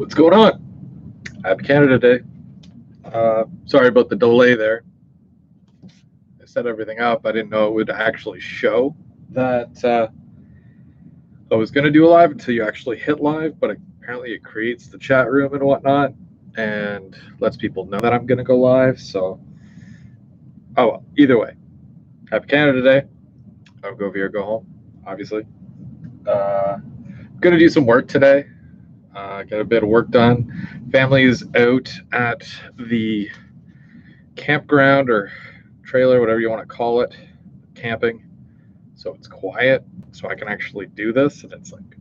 What's going on? Happy Canada Day. Sorry about the delay there. I set everything up. I didn't know it would actually show that I was going to do a live until you actually hit live, but apparently it creates the chat room and whatnot and lets people know that I'm going to go live. So, oh well, either way, Happy Canada Day. I'll go over here, go home, obviously. I'm going to do some work today. Get a bit of work done. Family is out at the campground or trailer, whatever you want to call it, camping. So it's quiet, so I can actually do this, and it's like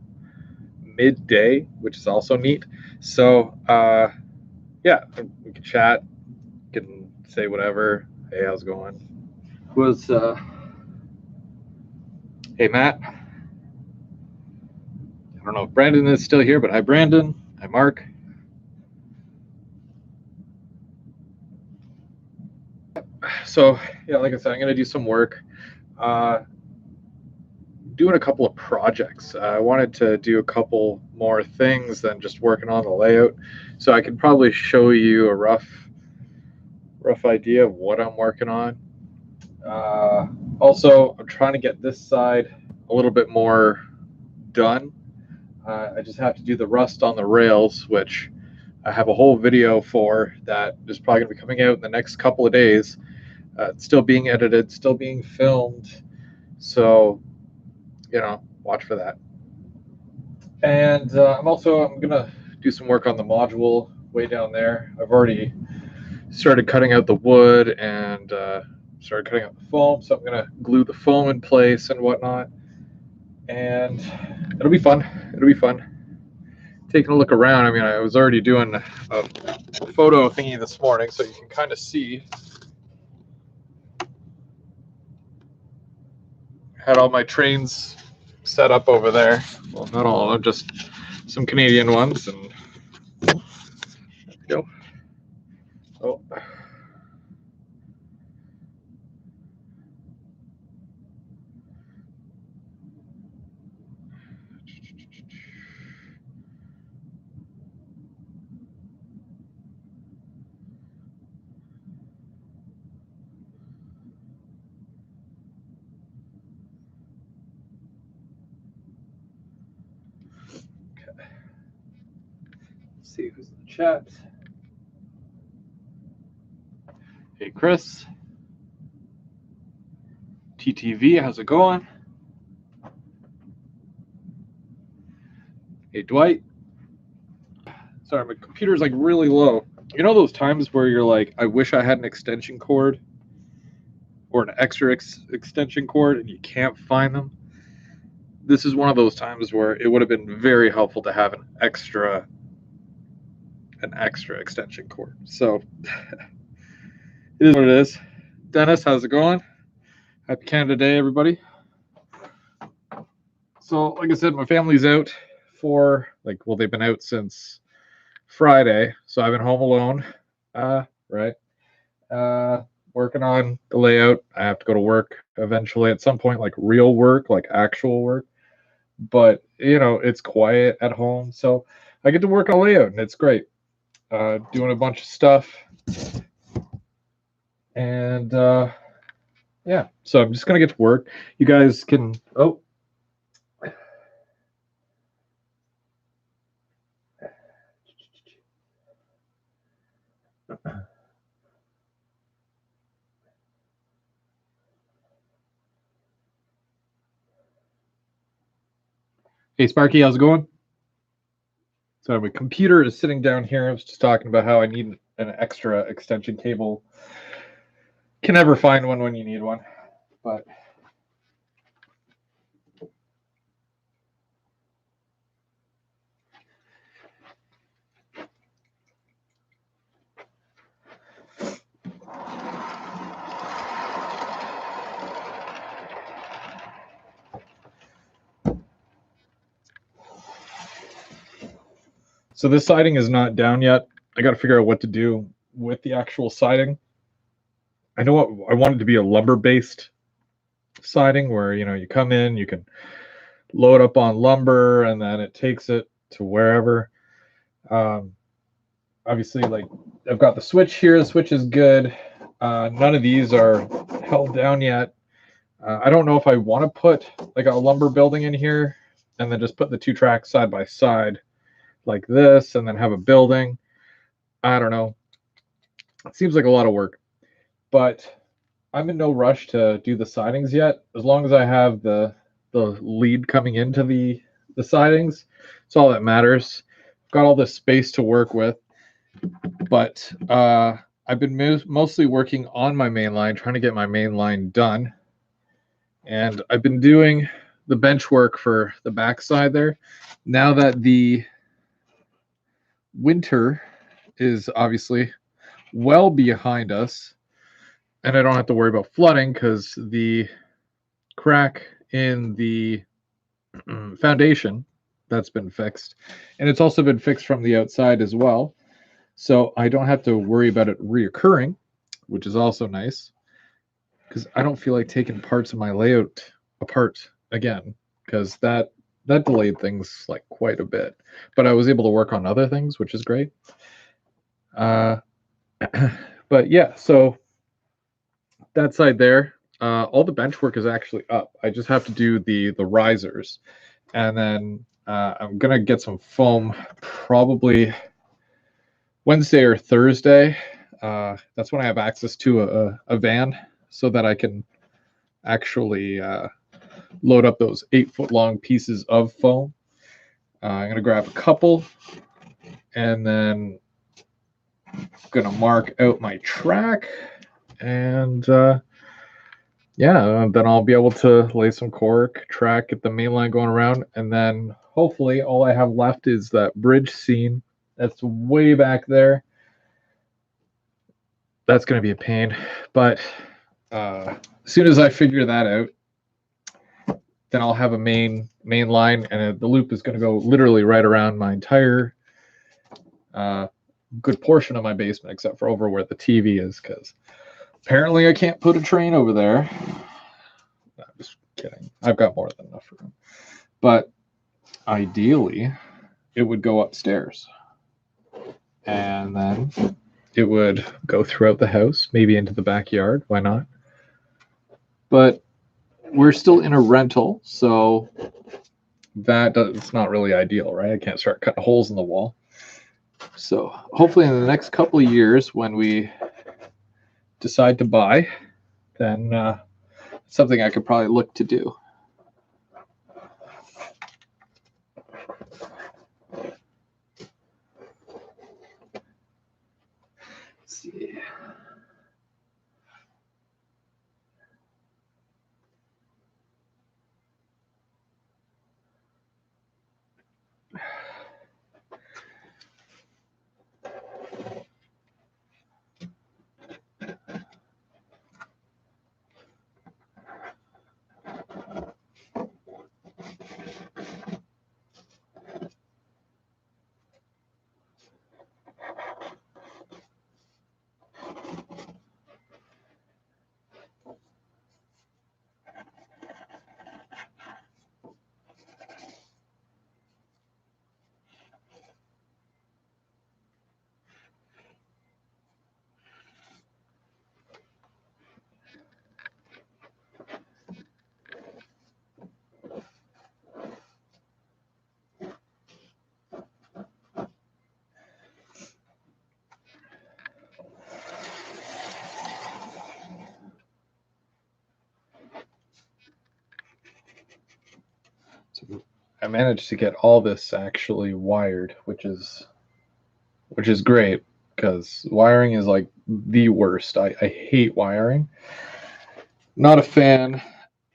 midday, which is also neat. So yeah, we can chat, can say whatever. Hey, how's it going? Hey, Matt. I don't know if Brandon is still here, but hi, Brandon. Hi, Mark. So yeah, like I said, I'm gonna do some work. Doing a couple of projects. I wanted to do a couple more things than just working on the layout, so I can probably show you a rough idea of what I'm working on. Also, I'm trying to get this side a little bit more done. I just have to do the rust on the rails, which I have a whole video for that is probably going to be coming out in the next couple of days. It's still being edited, still being filmed, so watch for that. And I'm gonna do some work on the module way down there. I've already started cutting out the wood and started cutting out the foam, so I'm gonna glue the foam in place and whatnot. And it'll be fun. It'll be fun. Taking a look around. I mean, I was already doing a photo thingy this morning, so you can kind of see. Had all my trains set up over there. Well, not all of them, just some Canadian ones. And there we go. Oh. See who's in the chat. Hey, Chris. TTV, how's it going? Hey, Dwight. Sorry, my computer's like really low. You know those times where you're like, I wish I had an extension cord or an extra extension cord and you can't find them? This is one of those times where it would have been very helpful to have an extra extension cord. So it is what it is. Dennis, how's it going? Happy Canada Day, everybody. So, like I said, my family's out for they've been out since Friday, so I've been home alone. Right. Working on the layout. I have to go to work eventually at some point, like real work, like actual work. But it's quiet at home, so I get to work on layout, and it's great. Doing a bunch of stuff, and yeah. So I'm just gonna get to work. You guys can. Oh. Hey, Sparky, how's it going? So my computer is sitting down here. I was just talking about how I need an extra extension cable. Can never find one when you need one, but so this siding is not down yet. I got to figure out what to do with the actual siding. I know what I want it to be, a lumber-based siding where you come in, you can load up on lumber, and then it takes it to wherever. Obviously, like I've got the switch here. The switch is good. None of these are held down yet. I don't know if I want to put like a lumber building in here and then just put the two tracks side by side like this and then have a building. I don't know. It seems like a lot of work, but I'm in no rush to do the sidings yet. As long as I have the lead coming into the sidings, it's all that matters. Got all this space to work with, but I've been mostly working on my main line, trying to get my main line done. And I've been doing the bench work for the backside there. Now that the winter is obviously well behind us, and I don't have to worry about flooding because the crack in the foundation that's been fixed, and it's also been fixed from the outside as well. So I don't have to worry about it reoccurring, which is also nice because I don't feel like taking parts of my layout apart again because that delayed things like quite a bit. But I was able to work on other things, which is great. But yeah, so that side there, all the bench work is actually up. I just have to do the risers, and then I'm gonna get some foam probably Wednesday or Thursday. That's when I have access to a van so that I can actually load up those 8-foot long pieces of foam. I'm gonna grab a couple, and then I'm gonna mark out my track, and yeah, then I'll be able to lay some cork, track, get the main line going around, and then hopefully all I have left is that bridge scene that's way back there. That's going to be a pain, but as soon as I figure that out, then I'll have a main line, and the loop is going to go literally right around my entire good portion of my basement, except for over where the TV is, because apparently I can't put a train over there. I'm just kidding. I've got more than enough room. But ideally, it would go upstairs. And then it would go throughout the house, maybe into the backyard. Why not? But we're still in a rental, so it's not really ideal, right? I can't start cutting holes in the wall. So hopefully in the next couple of years, when we decide to buy, then something I could probably look to do. Let's see. So I managed to get all this actually wired, which is great because wiring is like the worst. I hate wiring. Not a fan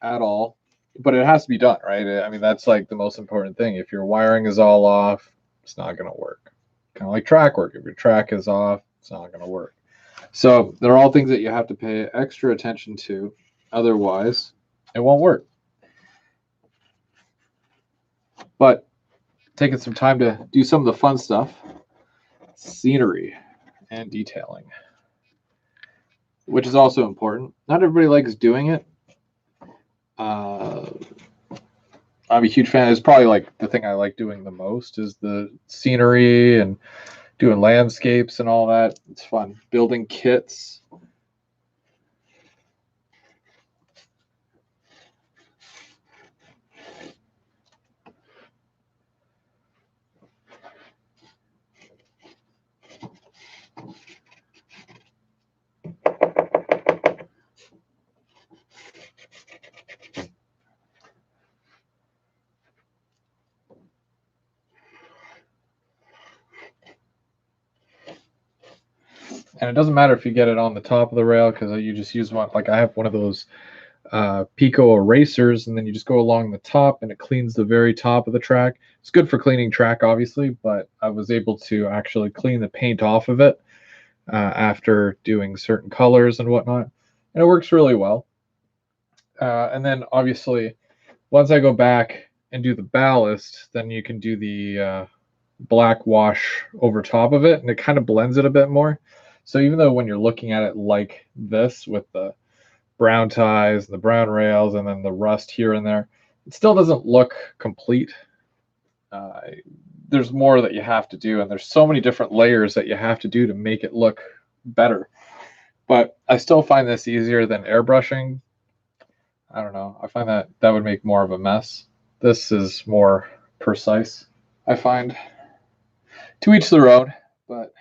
at all, but it has to be done, right? I mean, that's like the most important thing. If your wiring is all off, it's not going to work. Kind of like track work. If your track is off, it's not going to work. So they're all things that you have to pay extra attention to. Otherwise, it won't work. But taking some time to do some of the fun stuff, scenery and detailing, which is also important. Not everybody likes doing it. I'm a huge fan. It's probably like the thing I like doing the most is the scenery and doing landscapes and all that. It's fun. Building kits. And it doesn't matter if you get it on the top of the rail because you just use one. Like I have one of those Pico erasers, and then you just go along the top, and it cleans the very top of the track. It's good for cleaning track, obviously, but I was able to actually clean the paint off of it after doing certain colors and whatnot, and it works really well. And then obviously, once I go back and do the ballast, then you can do the black wash over top of it, and it kind of blends it a bit more. So even though when you're looking at it like this with the brown ties, the brown rails, and then the rust here and there, it still doesn't look complete. Uh, there's more that you have to do, and there's so many different layers that you have to do to make it look better. But I still find this easier than airbrushing. I don't know. I find that that would make more of a mess. This is more precise, I find. To each their own, but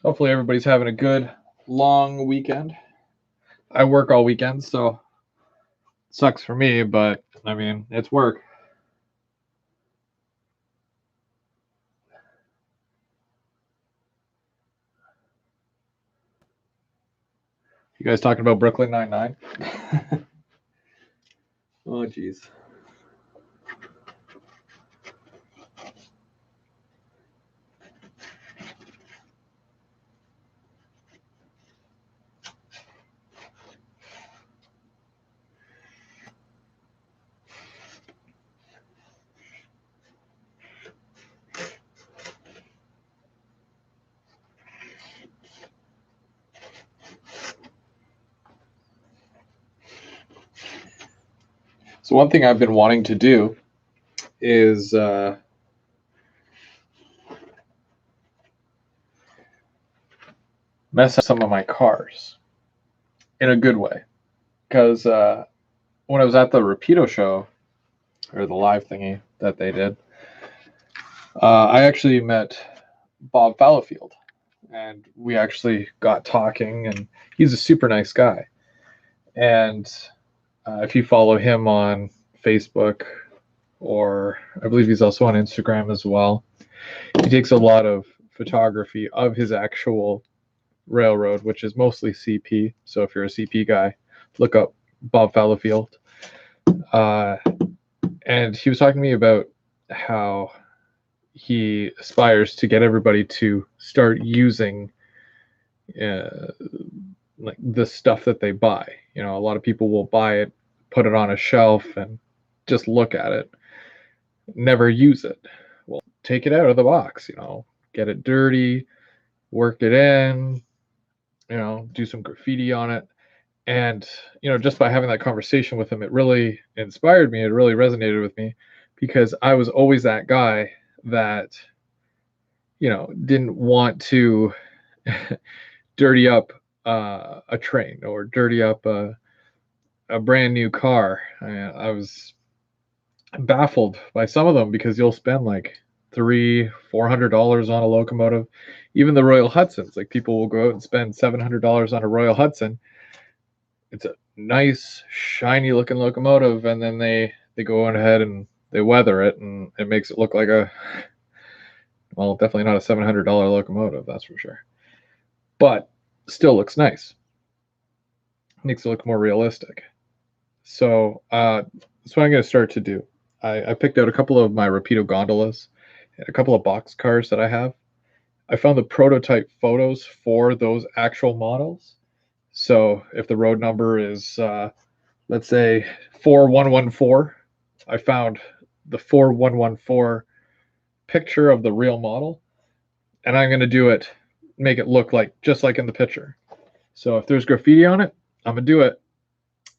hopefully everybody's having a good long weekend. I work all weekend, so it sucks for me, but I mean, it's work. You guys talking about Brooklyn Nine-Nine? Oh, jeez. So one thing I've been wanting to do is mess up some of my cars in a good way. Because when I was at the Rapido show, or the live thingy that they did, I actually met Bob Fallowfield, and we actually got talking, and he's a super nice guy. And if you follow him on Facebook, or I believe he's also on Instagram as well, he takes a lot of photography of his actual railroad, which is mostly CP. So if you're a CP guy, look up Bob Fallowfield. And he was talking to me about how he aspires to get everybody to start using uh, like the stuff that they buy. You know, a lot of people will buy it, put it on a shelf, and just look at it, never use it. Well, take it out of the box. You know, get it dirty, work it in. You know, do some graffiti on it. And you know, just by having that conversation with him, it really inspired me. It really resonated with me because I was always that guy that didn't want to dirty up a train or dirty up a brand new car. I was baffled by some of them because you'll spend like $300-400 on a locomotive. Even the Royal Hudsons, like people will go out and spend $700 on a Royal Hudson. It's a nice shiny looking locomotive, and then they go on ahead and they weather it, and it makes it look like definitely not a $700 locomotive, that's for sure, but still looks nice, makes it look more realistic. So that's what I'm going to start to do. I picked out a couple of my Rapido gondolas and a couple of box cars that I have. I found the prototype photos for those actual models. So if the road number is, let's say, 4114, I found the 4114 picture of the real model, and I'm going to do it, make it look like just like in the picture. So if there's graffiti on it, I'm going to do it.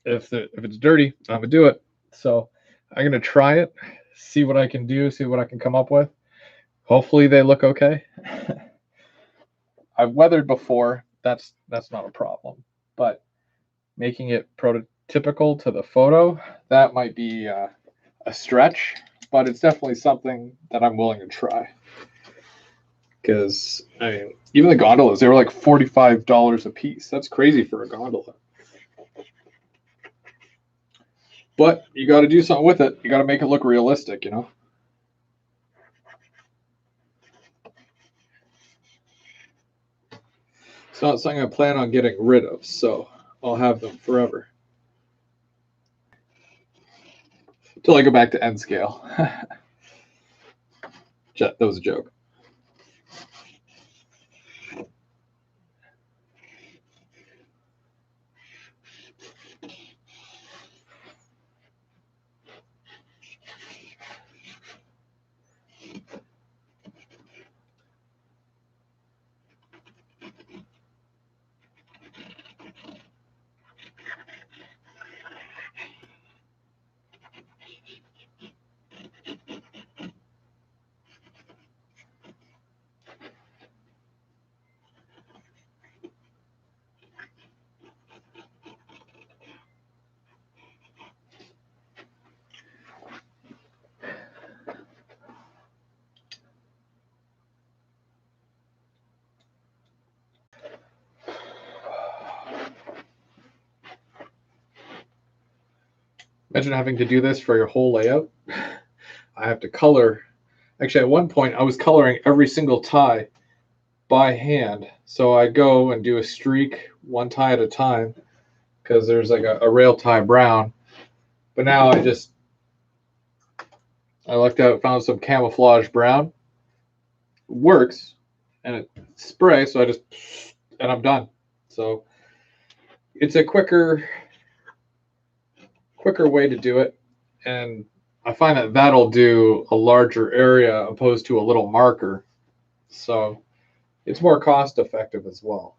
If it's dirty, I'm going to do it. So I'm going to try it, see what I can do, see what I can come up with. Hopefully they look okay. I've weathered before. That's not a problem. But making it prototypical to the photo, that might be a stretch, but it's definitely something that I'm willing to try. Because, I mean, even the gondolas, they were like $45 a piece. That's crazy for a gondola. But you got to do something with it. You got to make it look realistic, you know? It's not something I plan on getting rid of, so I'll have them forever. Until I go back to N scale. That was a joke. Imagine having to do this for your whole layout. I have to color. Actually, at one point, I was coloring every single tie by hand. So I go and do a streak, one tie at a time, because there's like a rail tie brown. But now I looked out, found some camouflage brown. It works, and it sprays, so and I'm done. So it's a quicker way to do it, and I find that that'll do a larger area opposed to a little marker, so it's more cost effective as well.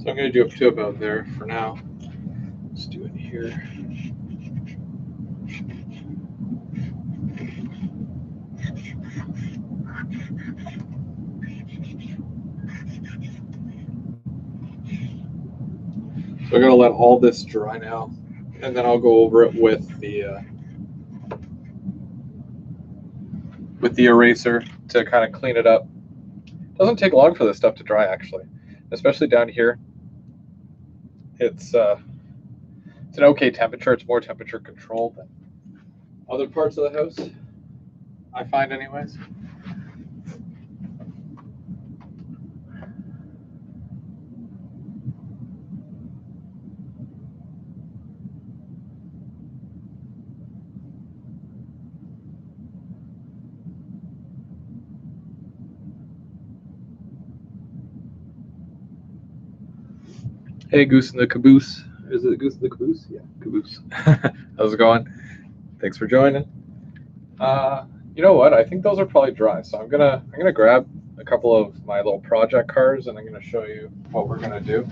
So I'm going to do up to about there for now. Let's do it here. So I'm going to let all this dry now, and then I'll go over it with the eraser to kind of clean it up. It doesn't take long for this stuff to dry, actually, especially down here. It's an okay temperature. It's more temperature controlled than other parts of the house, I find anyways. Hey, Goose in the Caboose. Is it Goose in the Caboose? Yeah, Caboose. How's it going? Thanks for joining. You know what? I think those are probably dry. So I'm gonna grab a couple of my little project cars, and I'm gonna show you what we're gonna do.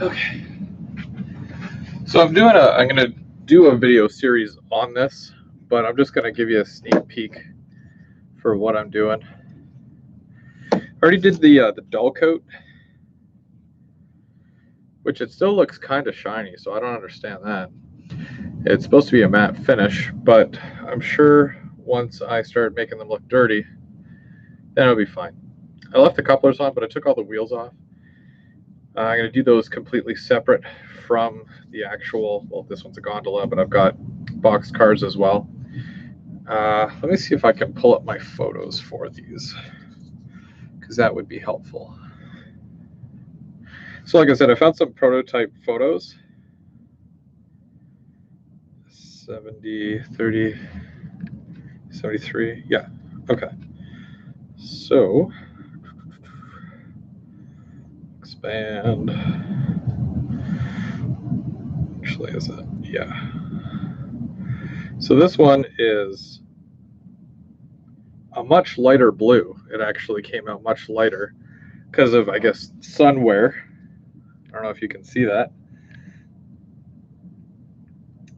Okay. So I'm going to do a video series on this, but I'm just going to give you a sneak peek for what I'm doing. I already did the dull coat, which it still looks kind of shiny, so I don't understand that. It's supposed to be a matte finish, but I'm sure once I start making them look dirty, then it'll be fine. I left the couplers on, but I took all the wheels off. I'm going to do those completely separate from the actual, well, this one's a gondola, but I've got box cars as well. Let me see if I can pull up my photos for these, because that would be helpful. So like I said, I found some prototype photos. 70, 30, 73, yeah, okay. So, expand. Actually, is it? Yeah. So this one is a much lighter blue. It actually came out much lighter because of, I guess, sun wear. I don't know if you can see that.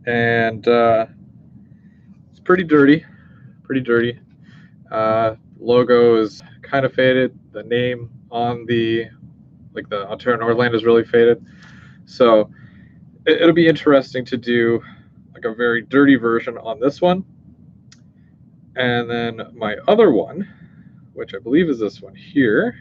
And it's pretty dirty, logo is kind of faded. The name on the Ontario Northland is really faded. So it'll be interesting to do like a very dirty version on this one. And then my other one, which I believe is this one here.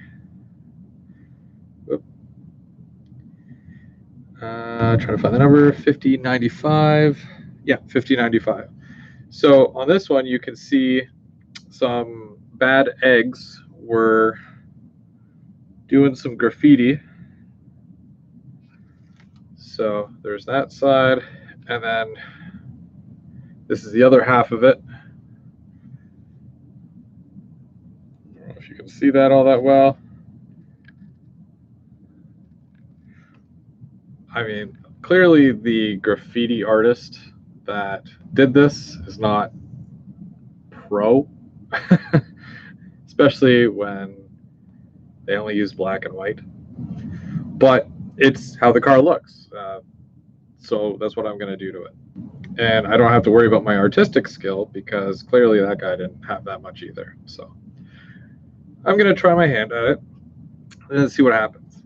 Trying to find the number, 5095. Yeah, 5095. So on this one, you can see some bad eggs were doing some graffiti. So there's that side, and then this is the other half of it. I don't know if you can see that all that well. I mean, clearly the graffiti artist that did this is not pro, especially when they only use black and white. But it's how the car looks. So that's what I'm going to do to it. And I don't have to worry about my artistic skill because clearly that guy didn't have that much either. So I'm going to try my hand at it and see what happens.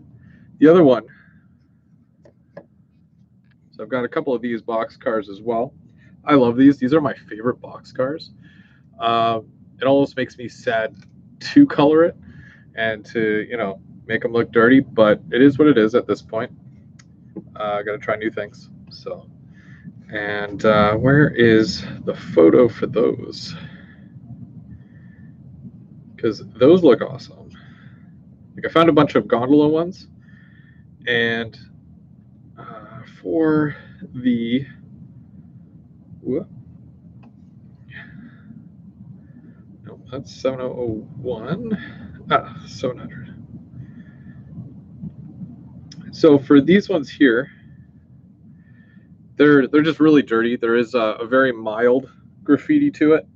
The other one, so I've got a couple of these box cars as well. I love these. These are my favorite box cars. It almost makes me sad to color it and to, make them look dirty, but it is what it is at this point. I got to try new things. So, and where is the photo for those? Because those look awesome. Like I found a bunch of gondola ones, and for the no, that's 7001. 700. So for these ones here, they're just really dirty. There is a very mild graffiti to it.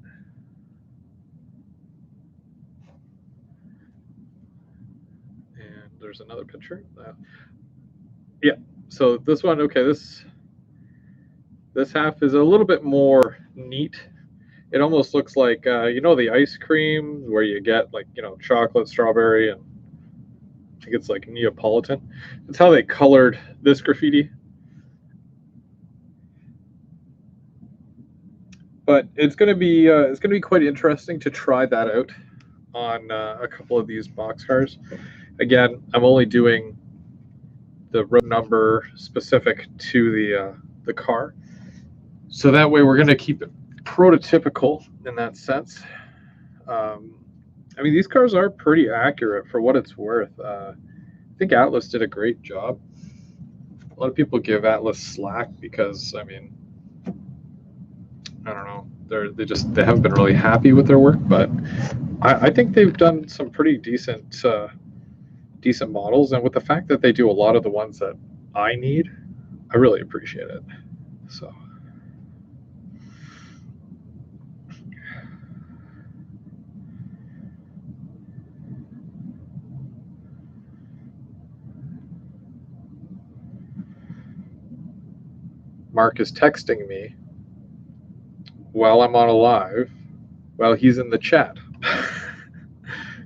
And there's another picture. Yeah. So this one, okay, this half is a little bit more neat. It almost looks like the ice cream where you get chocolate, strawberry, and I think it's like Neapolitan. That's how they colored this graffiti. But it's going to be quite interesting to try that out on a couple of these boxcars. Again, I'm only doing the road number specific to the car, so that way we're going to keep it prototypical in that sense. I mean, these cars are pretty accurate for what it's worth. I think Atlas did a great job. A lot of people give Atlas slack because, I mean, I don't know, they haven't been really happy with their work, but I think they've done some pretty decent models, and with the fact that they do a lot of the ones that I need, I really appreciate it. So. Mark is texting me while I'm on a live, while he's in the chat.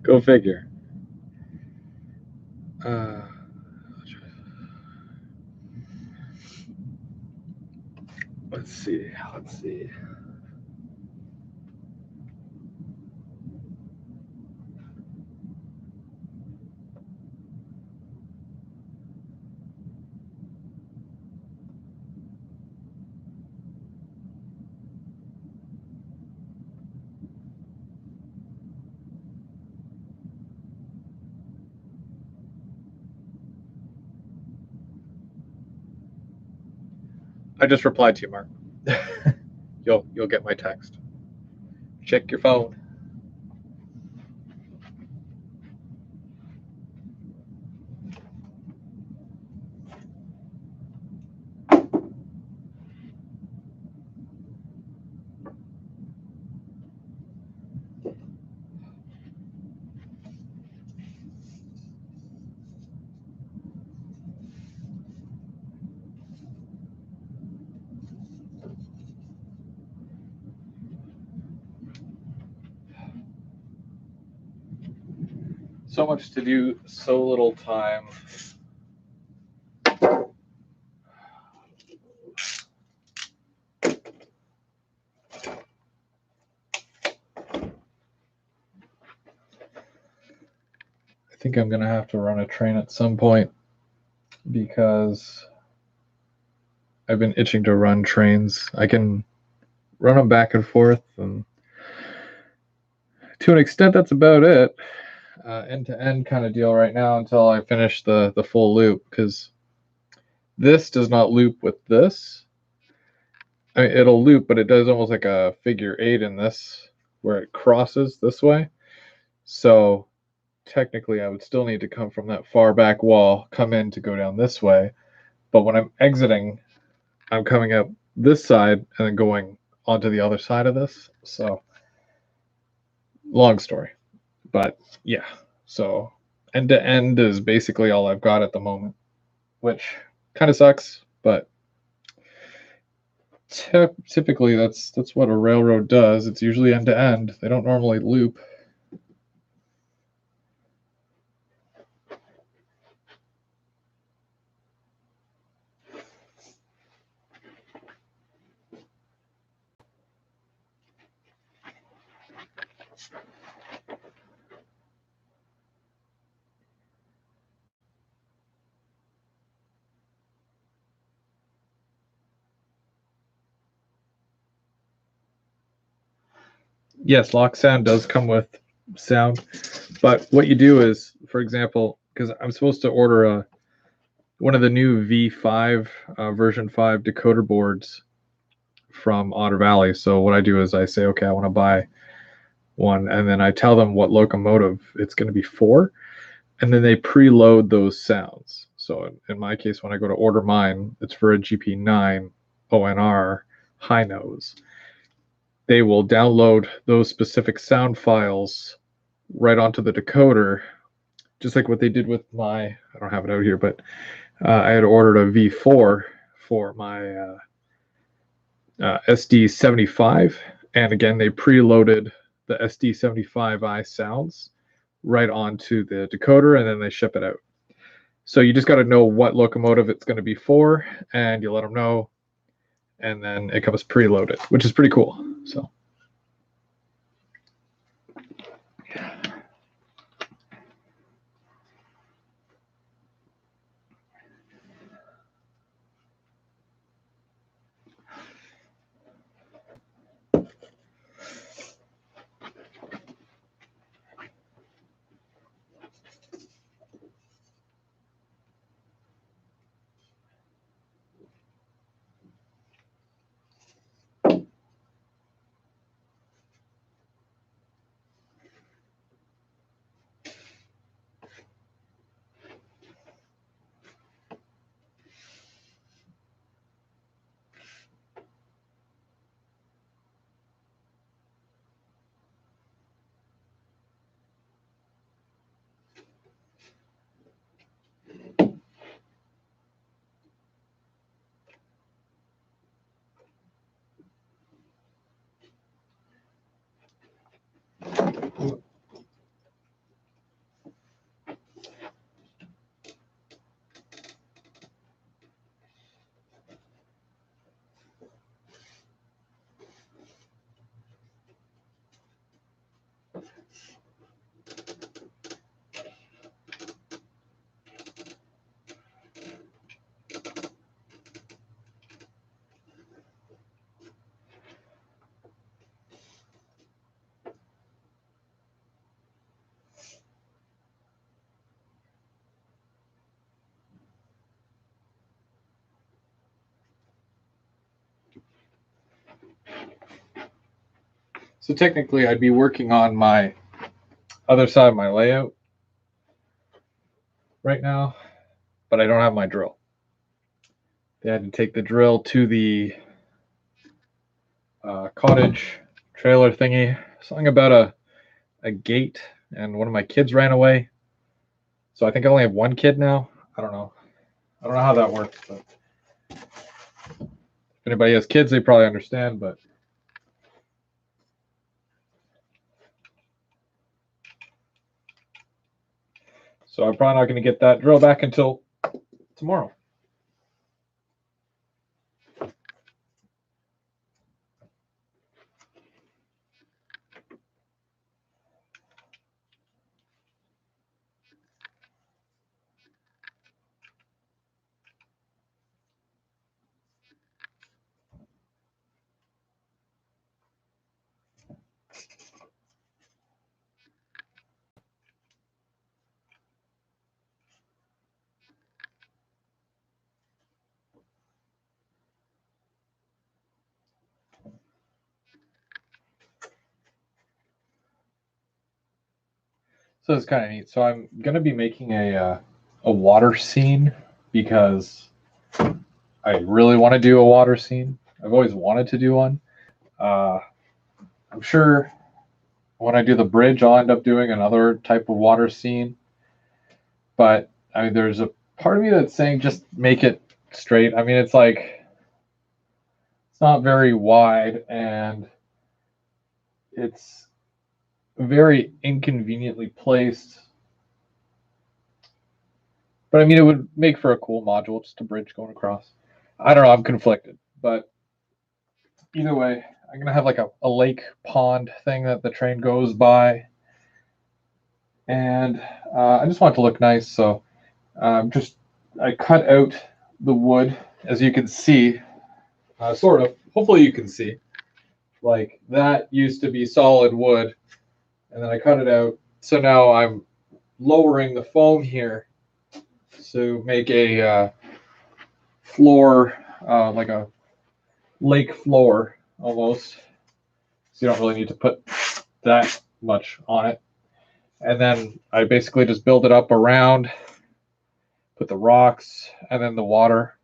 Go figure. Let's see. I just replied to you, Mark. You'll get my text. Check your phone. So much to do, so little time. I think I'm gonna have to run a train at some point because I've been itching to run trains. I can run them back and forth, and to an extent, that's about it. End-to-end kind of deal right now until I finish the full loop, because this does not loop with this. I mean, it'll loop, but it does almost like a figure 8 in this, where it crosses this way. So technically, I would still need to come from that far back wall, come in to go down this way. But when I'm exiting, I'm coming up this side and then going onto the other side of this. So long story, but yeah. So end to end is basically all I've got at the moment, which kind of sucks, but typically that's what a railroad does. It's usually end to end. They don't normally loop. Yes, lock sound does come with sound, but what you do is, for example, because I'm supposed to order one of the new V5 version 5 decoder boards from Otter Valley. So what I do is I say, okay, I want to buy one, and then I tell them what locomotive it's going to be for, and then they preload those sounds. So in my case, when I go to order mine, it's for a GP9 ONR high nose. They will download those specific sound files right onto the decoder, just like what they did with my, I don't have it out here, but I had ordered a V4 for my SD75, and again, they preloaded the SD75i sounds right onto the decoder, and then they ship it out. So you just got to know what locomotive it's going to be for, and you let them know, and then it comes preloaded, which is pretty cool. So. So technically, I'd be working on my other side of my layout right now, but I don't have my drill. They had to take the drill to the cottage trailer thingy. Something about a gate, and one of my kids ran away. So I think I only have one kid now. I don't know. I don't know how that works, but if anybody has kids, they probably understand. But so I'm probably not going to get that drill back until tomorrow. So it's kind of neat. So I'm going to be making a water scene because I really want to do a water scene. I've always wanted to do one. Uh, I'm sure when I do the bridge, I'll end up doing another type of water scene. But I mean, there's a part of me that's saying just make it straight. I mean, it's like it's not very wide and it's very inconveniently placed. But I mean, it would make for a cool module, just a bridge going across. I don't know. I'm conflicted, but either way, I'm gonna have like a lake pond thing that the train goes by, and I just want it to look nice. So just I cut out the wood, as you can see, sort of. Hopefully, you can see. Like that used to be solid wood, and then I cut it out. So now I'm lowering the foam here to make a floor, like a lake floor almost. So you don't really need to put that much on it. And then I basically just build it up around, put the rocks, and then the water.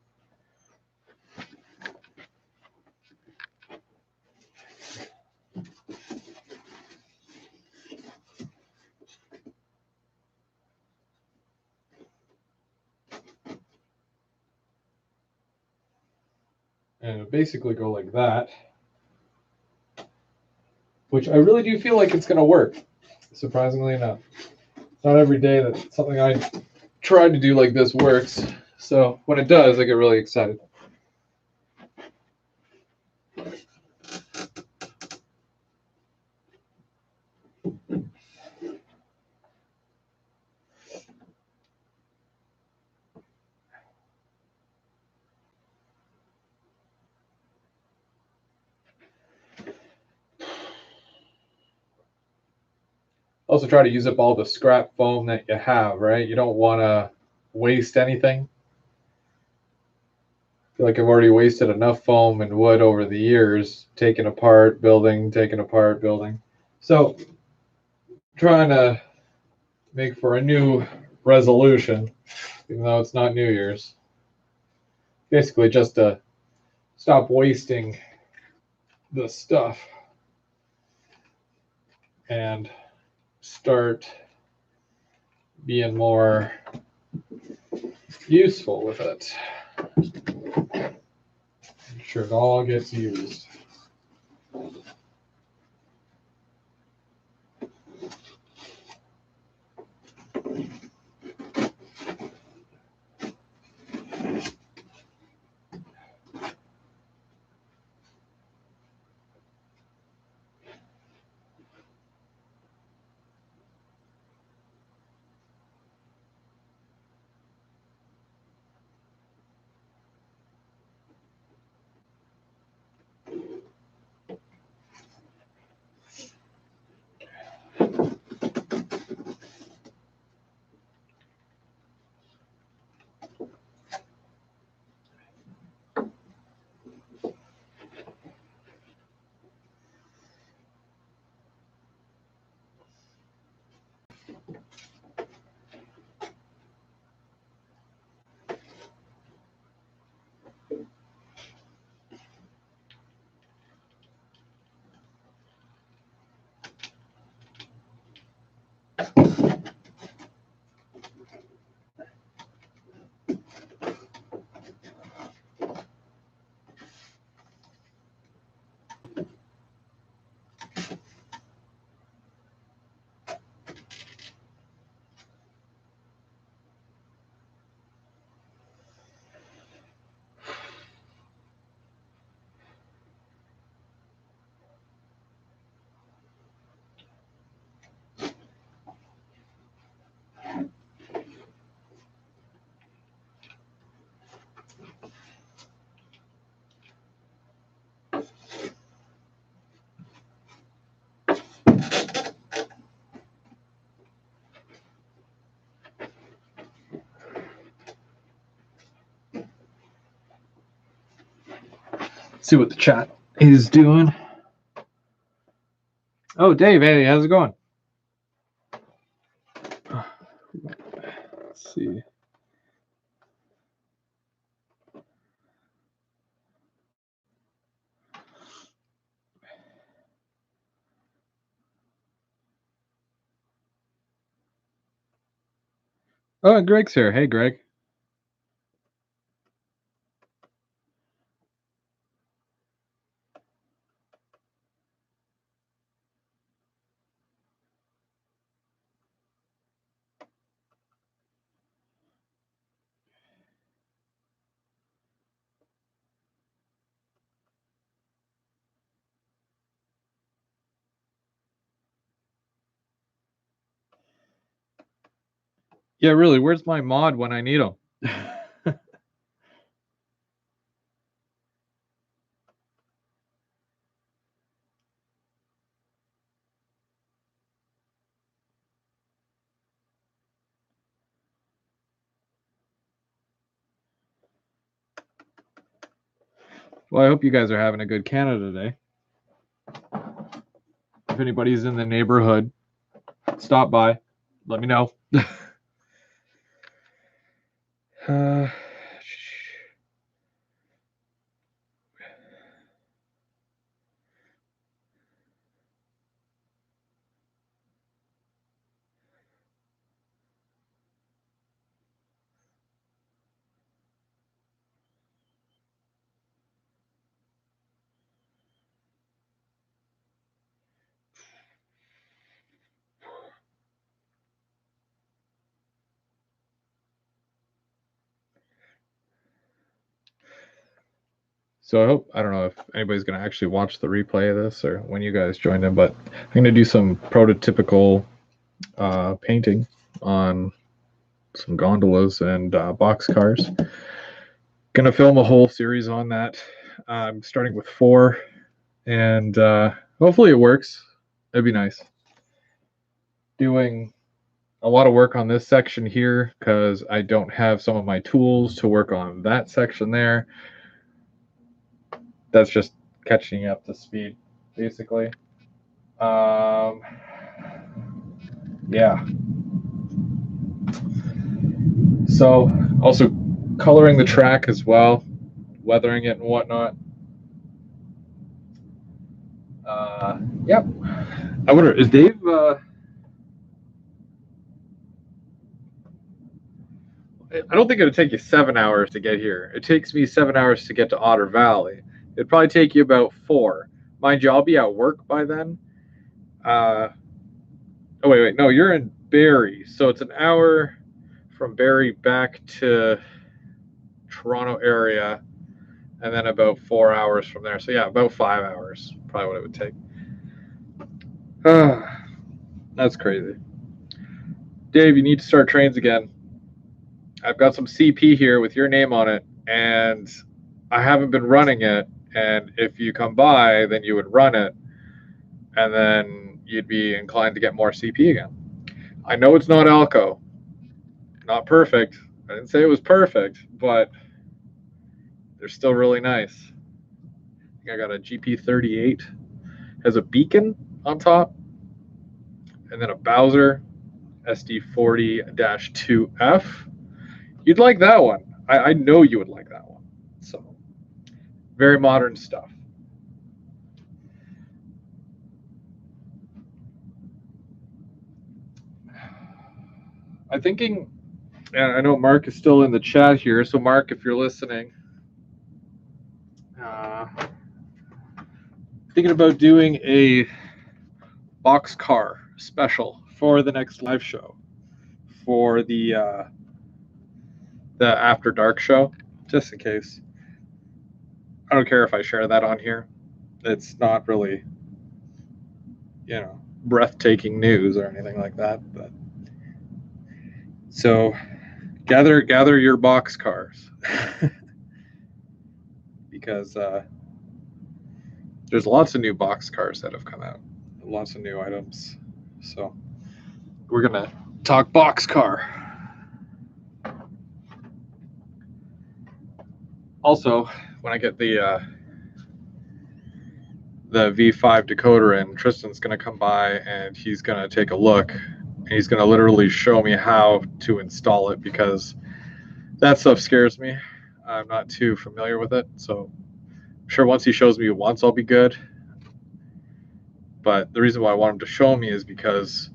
And it basically go like that, which I really do feel like it's going to work, surprisingly enough. Not every day that something I tried to do like this works. So when it does, I get really excited. Also try to use up all the scrap foam that you have, right? You don't want to waste anything. I feel like I've already wasted enough foam and wood over the years, taking apart, building, taking apart, building. So trying to make for a new resolution, even though it's not New Year's. Basically just to stop wasting the stuff and start being more useful with it. Make sure it all gets used. See what the chat is doing. Oh, Dave, hey, how's it going? Let's see. Oh, Greg's here. Hey, Greg. Yeah, really, where's my mod when I need him? Well, I hope you guys are having a good Canada Day. If anybody's in the neighborhood, stop by. Let me know. So I hope, I don't know if anybody's going to actually watch the replay of this or when you guys join in, but I'm going to do some prototypical painting on some gondolas and box cars. Going to film a whole series on that. I'm starting with 4, and hopefully it works. It'd be nice. Doing a lot of work on this section here because I don't have some of my tools to work on that section there. That's just catching up to speed, basically. Yeah. So also coloring the track as well, weathering it and whatnot. Yep. I wonder, is Dave? I don't think it'll take you 7 hours to get here. It takes me 7 hours to get to Otter Valley. It'd probably take you about 4. Mind you, I'll be at work by then. Oh wait, no, you're in Barrie, so it's an hour from Barrie back to Toronto area, and then about 4 hours from there. So yeah, about 5 hours, probably what it would take. That's crazy. Dave, you need to start trains again. I've got some CP here with your name on it, and I haven't been running it. And if you come by, then you would run it, and then you'd be inclined to get more CP again. I know it's not Alco, not perfect. I didn't say it was perfect, but they're still really nice. I think I got a GP38, has a beacon on top, and then a Bowser SD40-2F. You'd like that one. I know you would like that one. So, very modern stuff. I'm thinking, and I know Mark is still in the chat here, so Mark, if you're listening, thinking about doing a boxcar special for the next live show, for the After Dark show, just in case. I don't care if I share that on here. It's not really, breathtaking news or anything like that. But so gather your boxcars because there's lots of new boxcars that have come out, lots of new items. So we're gonna talk boxcar. Also, when I get the V5 decoder in, Tristan's gonna come by and he's gonna take a look. And he's gonna literally show me how to install it because that stuff scares me. I'm not too familiar with it, so I'm sure once he shows me once, I'll be good. But the reason why I want him to show me is because,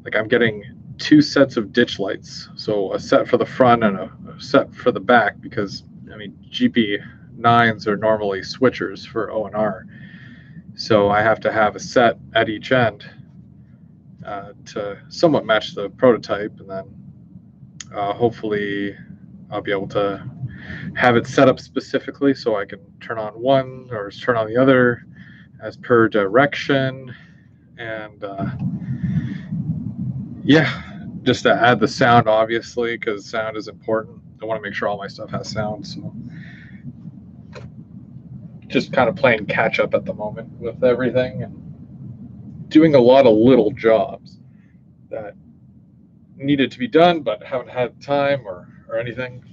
like, I'm getting 2 sets of ditch lights, so a set for the front and a set for the back. Because I mean, GP9s are normally switchers for O&R, so I have to have a set at each end to somewhat match the prototype, and then hopefully I'll be able to have it set up specifically so I can turn on one or turn on the other as per direction. And yeah, just to add the sound, obviously, because sound is important. I want to make sure all my stuff has sound. So just kind of playing catch up at the moment with everything and doing a lot of little jobs that needed to be done but haven't had time or anything.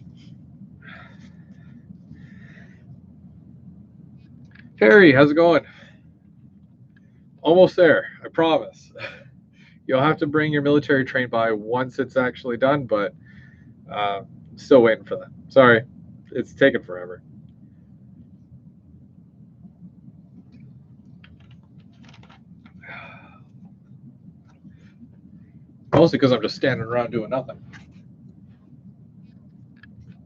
Harry, how's it going? Almost there, I promise. You'll have to bring your military train by once it's actually done, but still waiting for that. Sorry, it's taken forever. Mostly because I'm just standing around doing nothing.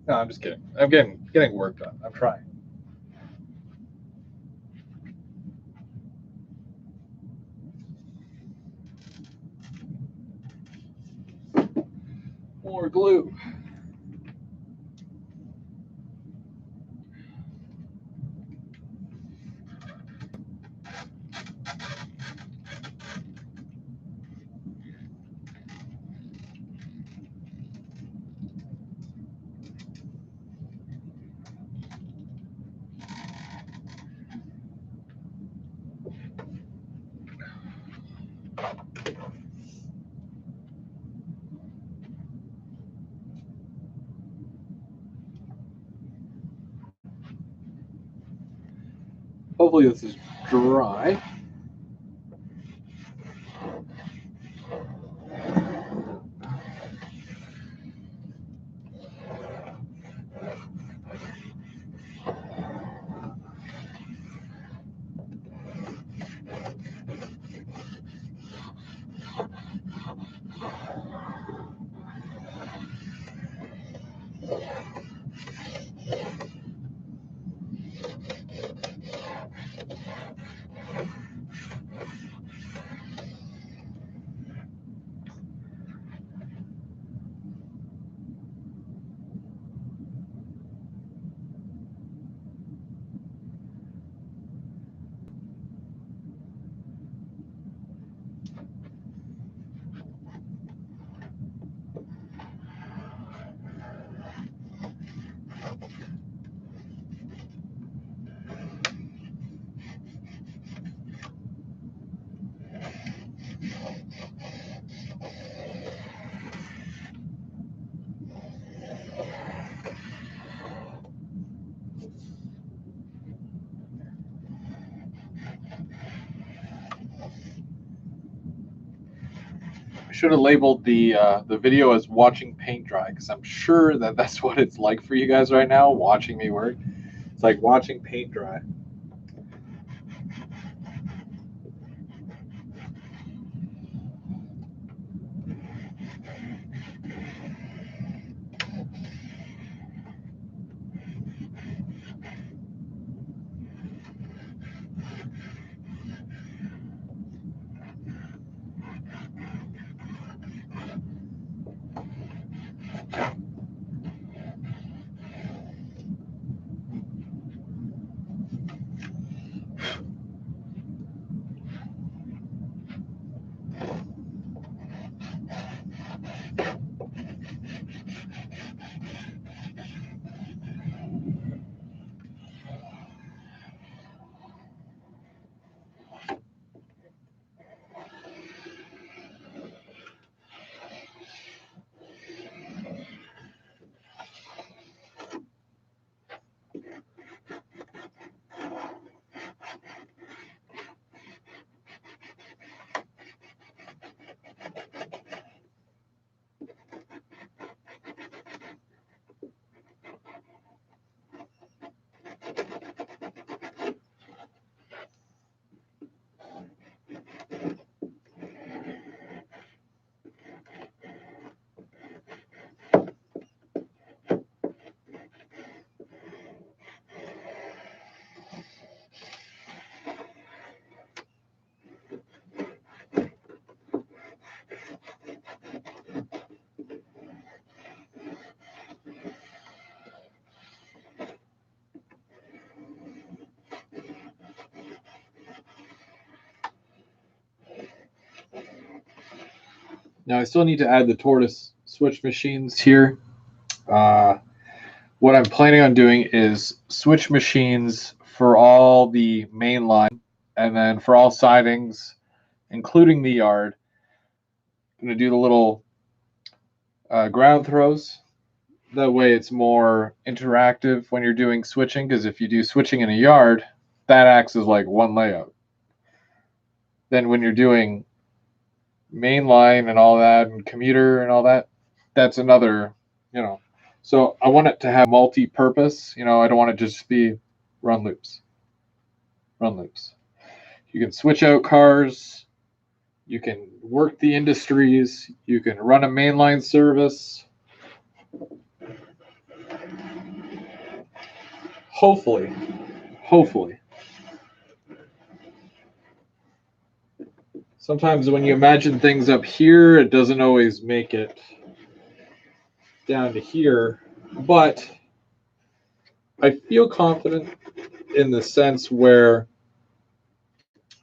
No, I'm just kidding. I'm getting work done. I'm trying. More glue. Hopefully this is dry. I should have labeled the video as watching paint dry, because I'm sure that that's what it's like for you guys right now, watching me work. It's like watching paint dry. Now I still need to add the tortoise switch machines here. What I'm planning on doing is switch machines for all the main line, and then for all sidings, including the yard. I'm going to do the little ground throws. That way it's more interactive when you're doing switching, because if you do switching in a yard, that acts as like one layout. Then when you're doing main line and all that, and commuter and all that, that's another, So I want it to have multi-purpose. I don't want it to just be run loops. Run loops. You can switch out cars. You can work the industries. You can run a mainline service. Hopefully. Sometimes when you imagine things up here, it doesn't always make it down to here. But I feel confident in the sense where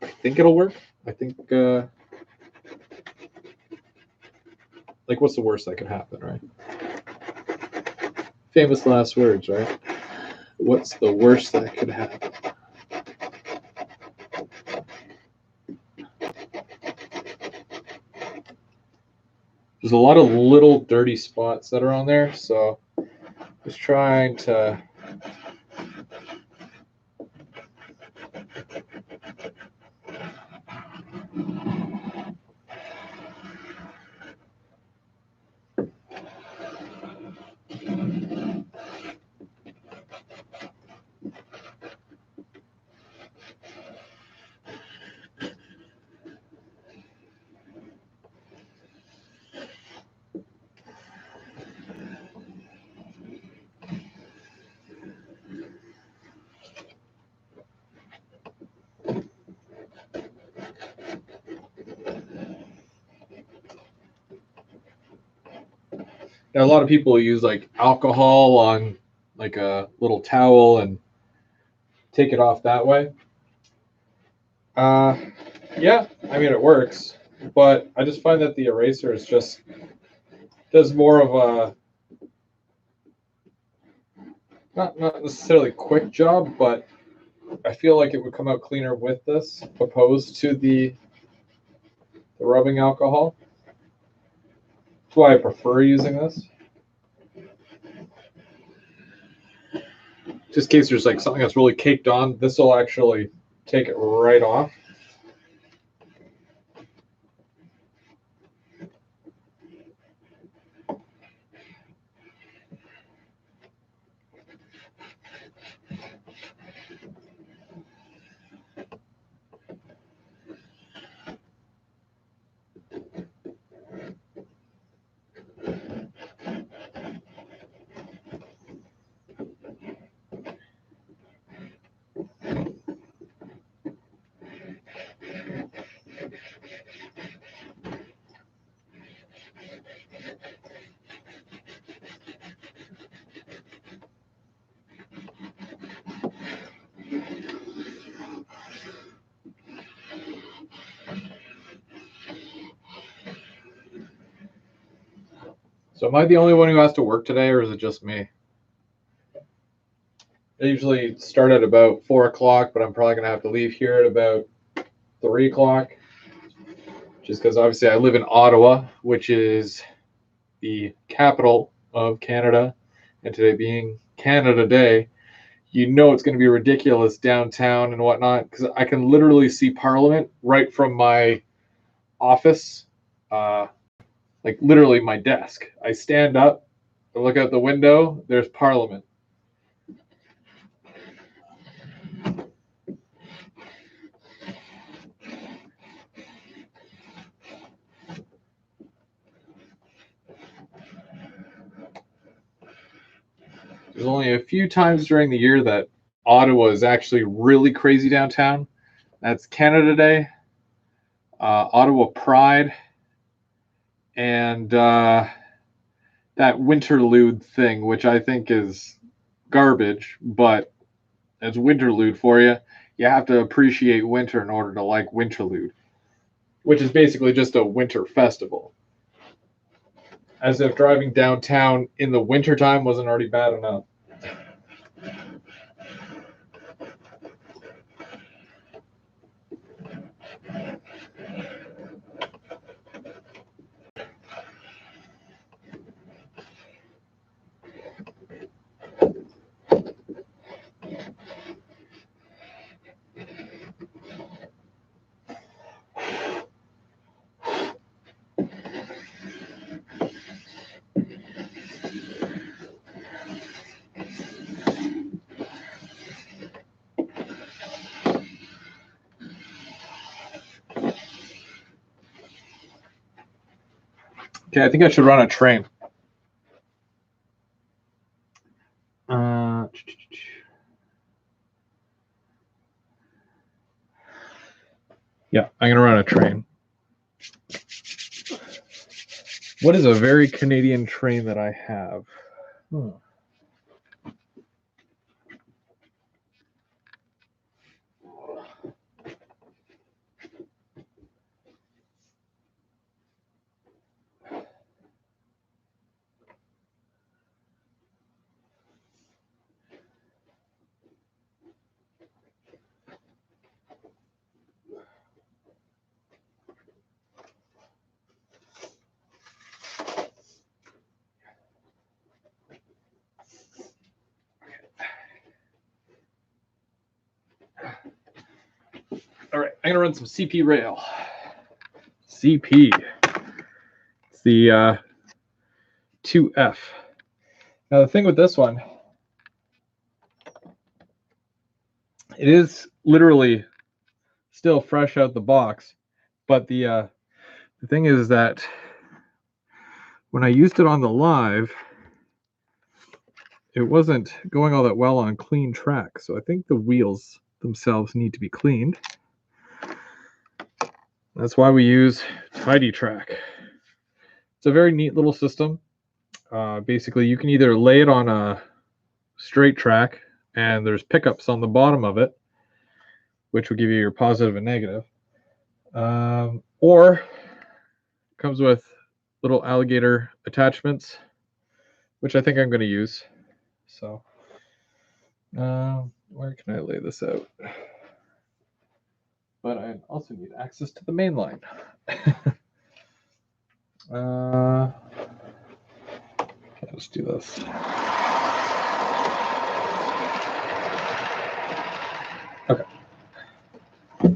I think it'll work. I think, like, what's the worst that could happen, right? Famous last words, right? What's the worst that could happen? There's a lot of little dirty spots that are on there, so just trying to a lot of people use like alcohol on like a little towel and take it off that way. Yeah, I mean it works, but I just find that the eraser is just does more of a not necessarily quick job, but I feel like it would come out cleaner with this opposed to the rubbing alcohol. That's why I prefer using this. Just in case there's like something that's really caked on, this will actually take it right off. So am I the only one who has to work today, or is it just me? I usually start at about 4 o'clock, but I'm probably going to have to leave here at about 3 o'clock. Just because obviously I live in Ottawa, which is the capital of Canada. And today being Canada Day, it's going to be ridiculous downtown and whatnot, because I can literally see Parliament right from my office, like literally my desk. I stand up, I look out the window, there's Parliament. There's only a few times during the year that Ottawa is actually really crazy downtown. That's Canada Day, Ottawa Pride, and that Winterlude thing, which I think is garbage, but it's Winterlude for you. You have to appreciate winter in order to like Winterlude, which is basically just a winter festival. As if driving downtown in the wintertime wasn't already bad enough. Okay, I think I should run a train. Yeah, I'm going to run a train. What is a very Canadian train that I have? All right, I'm going to run some CP rail. CP. It's the 2F. Now, the thing with this one, it is literally still fresh out the box, but the thing is that when I used it on the live, it wasn't going all that well on clean track. So I think the wheels themselves need to be cleaned. That's why we use Tidy Track. It's a very neat little system. Basically, you can either lay it on a straight track, and there's pickups on the bottom of it, which will give you your positive and negative. Or it comes with little alligator attachments, which I think I'm going to use. So, where can I lay this out? But I also need access to the main line. Let's do this. Okay. I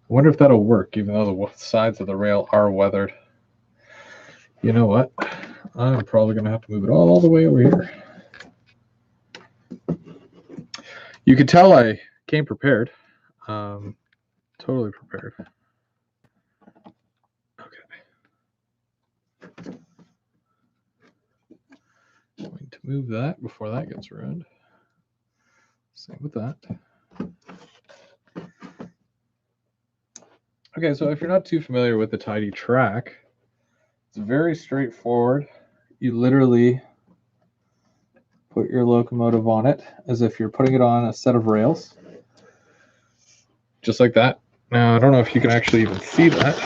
wonder if that'll work, even though the sides of the rail are weathered. You know what? I'm probably going to have to move it all the way over here. You can tell I came prepared. Totally prepared. Okay. Going to move that before that gets ruined. Same with that. Okay, so if you're not too familiar with the Tidy Track, it's very straightforward. You literally put your locomotive on it as if you're putting it on a set of rails. Just like that. Now, I don't know if you can actually even see that.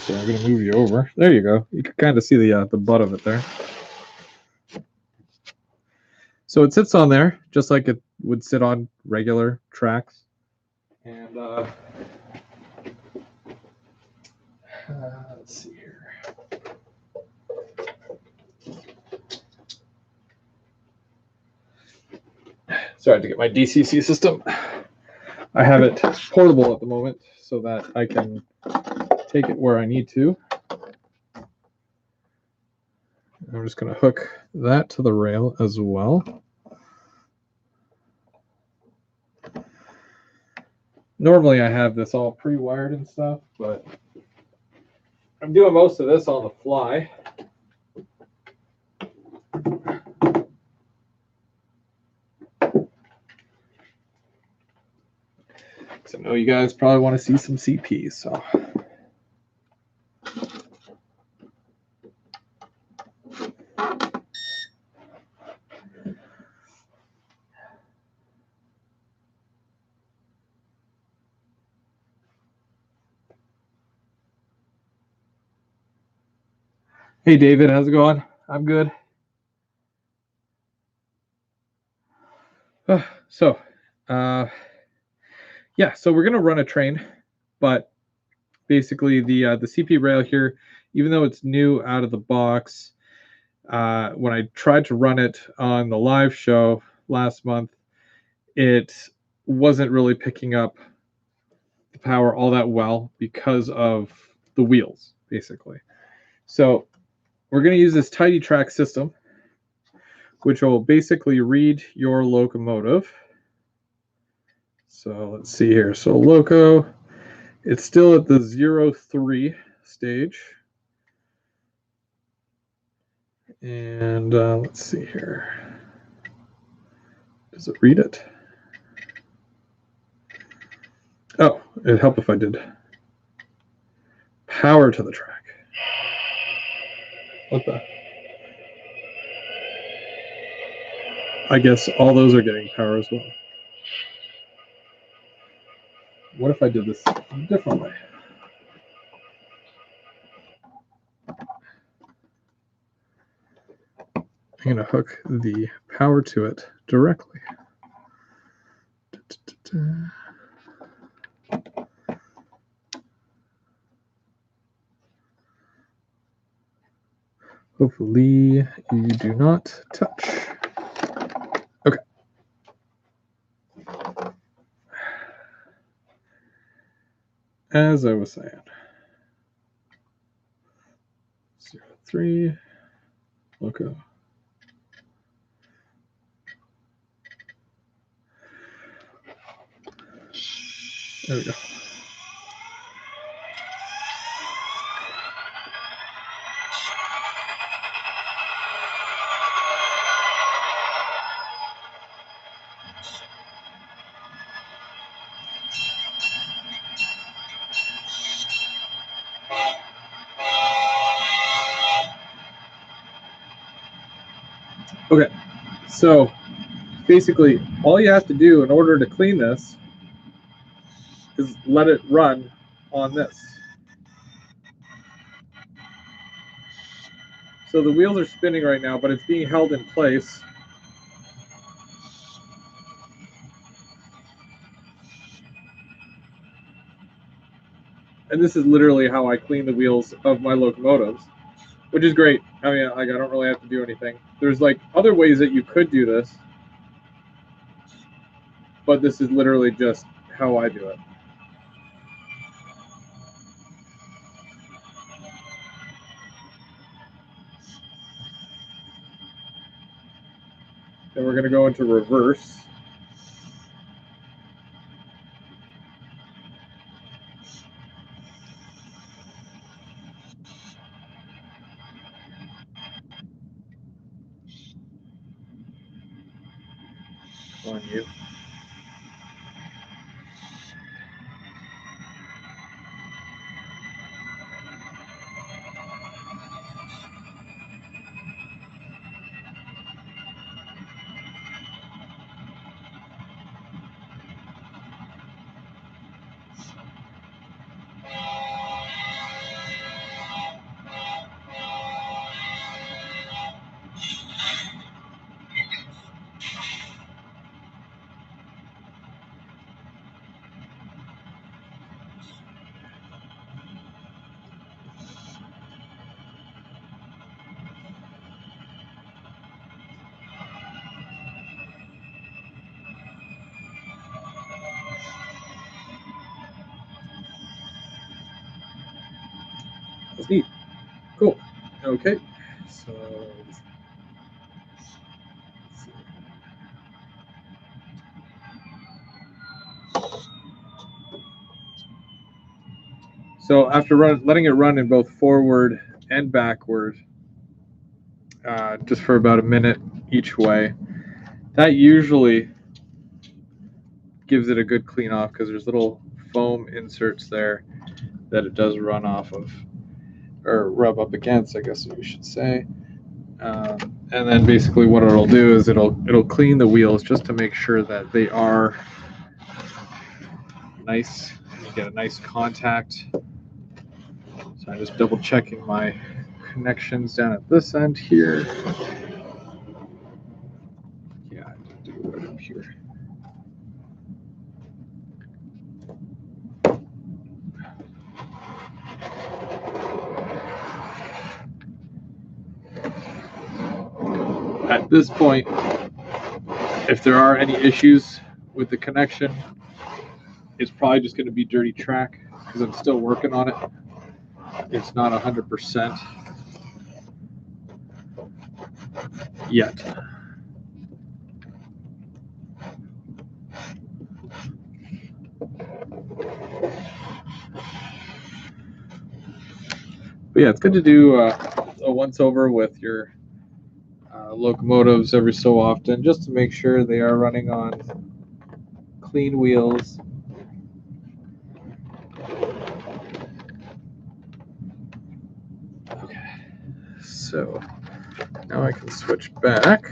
So I'm going to move you over. There you go. You can kind of see the butt of it there. So it sits on there just like it would sit on regular tracks. And let's see here. Sorry to get my DCC system. I have it portable at the moment so that I can take it where I need to. I'm just going to hook that to the rail as well. Normally I have this all pre-wired and stuff, but I'm doing most of this on the fly. I know you guys probably want to see some CPs, so. Hey David, how's it going? I'm good. So we're gonna run a train, but basically the CP rail here, even though it's new out of the box, when I tried to run it on the live show last month, it wasn't really picking up the power all that well because of the wheels, basically. So we're going to use this Tidy Track system, which will basically read your locomotive. So let's see here. So loco, it's still at the 0-3 stage. And let's see here. Does it read it? Oh, it'd help if I did power to the track. What the? I guess all those are getting power as well. What if I did this differently? I'm going to hook the power to it directly. Hopefully you do not touch. Okay. As I was saying. 0-3, loco. There we go. Okay, so basically all you have to do in order to clean this is let it run on this. So the wheels are spinning right now, but it's being held in place. And this is literally how I clean the wheels of my locomotives, which is great. I mean, like, I don't really have to do anything. There's like other ways that you could do this, but this is literally just how I do it. Then we're going to go into reverse. On you. That's neat. Cool. Okay. So So after letting it run in both forward and backward, just for about a minute each way, that usually gives it a good clean off because there's little foam inserts there that it does run off of, or rub up against, I guess we should say. And then basically what it'll do is it'll clean the wheels just to make sure that they are nice. You get a nice contact. So I'm just double checking my connections down at this end here. Yeah, I have to go right up here. At this point, if there are any issues with the connection, it's probably just going to be dirty track because I'm still working on it. It's not 100% yet. But yeah, it's good to do a once over with your locomotives every so often just to make sure they are running on clean wheels. Okay, so now I can switch back.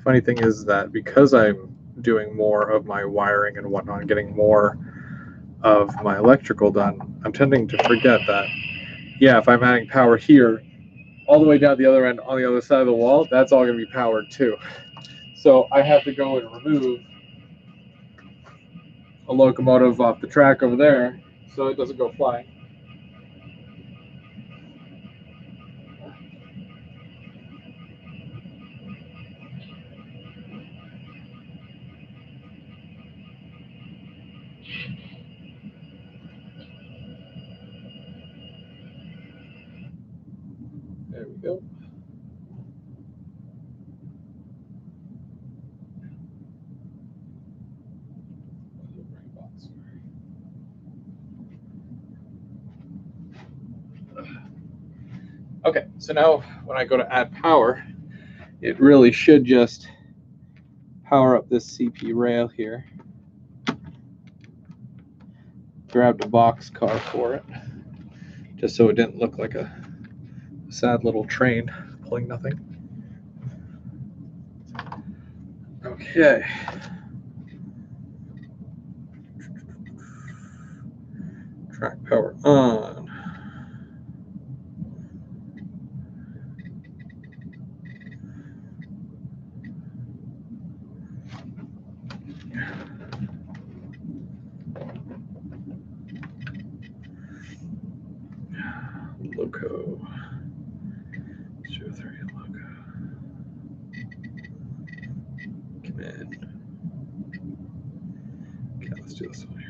Funny thing is that because I'm doing more of my wiring and whatnot, getting more of my electrical done, I'm tending to forget that, yeah, if I'm adding power here, all the way down the other end on the other side of the wall, that's all going to be powered too. So I have to go and remove a locomotive off the track over there so it doesn't go flying. There we go. Okay, so now when I go to add power, it really should just power up this CP rail here. Grabbed a box car for it, just so it didn't look like a sad little train pulling nothing. Okay. Track power on. Loco. 03 loco. Come in. Okay, let's do this one here.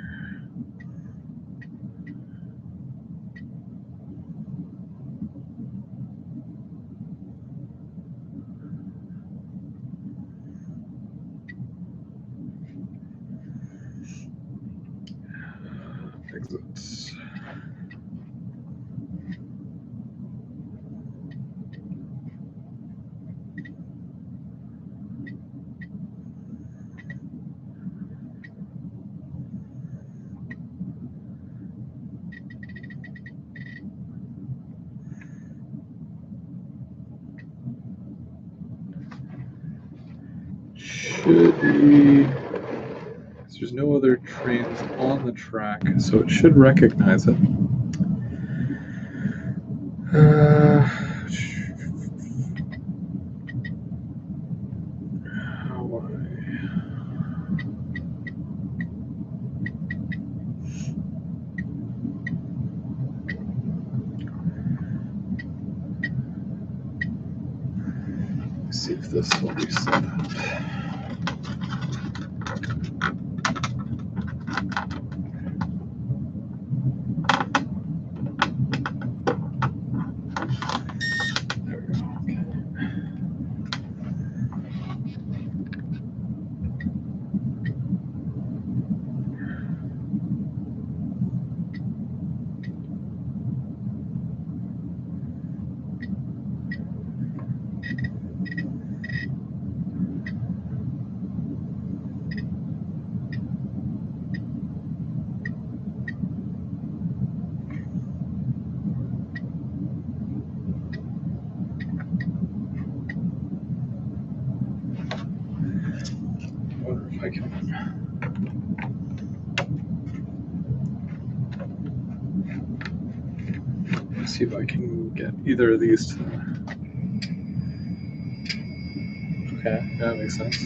Exits. Should be. There's no other trains on the track, so it should recognize it. See if this will be set up. There we go. Okay. I can. Let's see if I can get either of these to. Okay, that makes sense.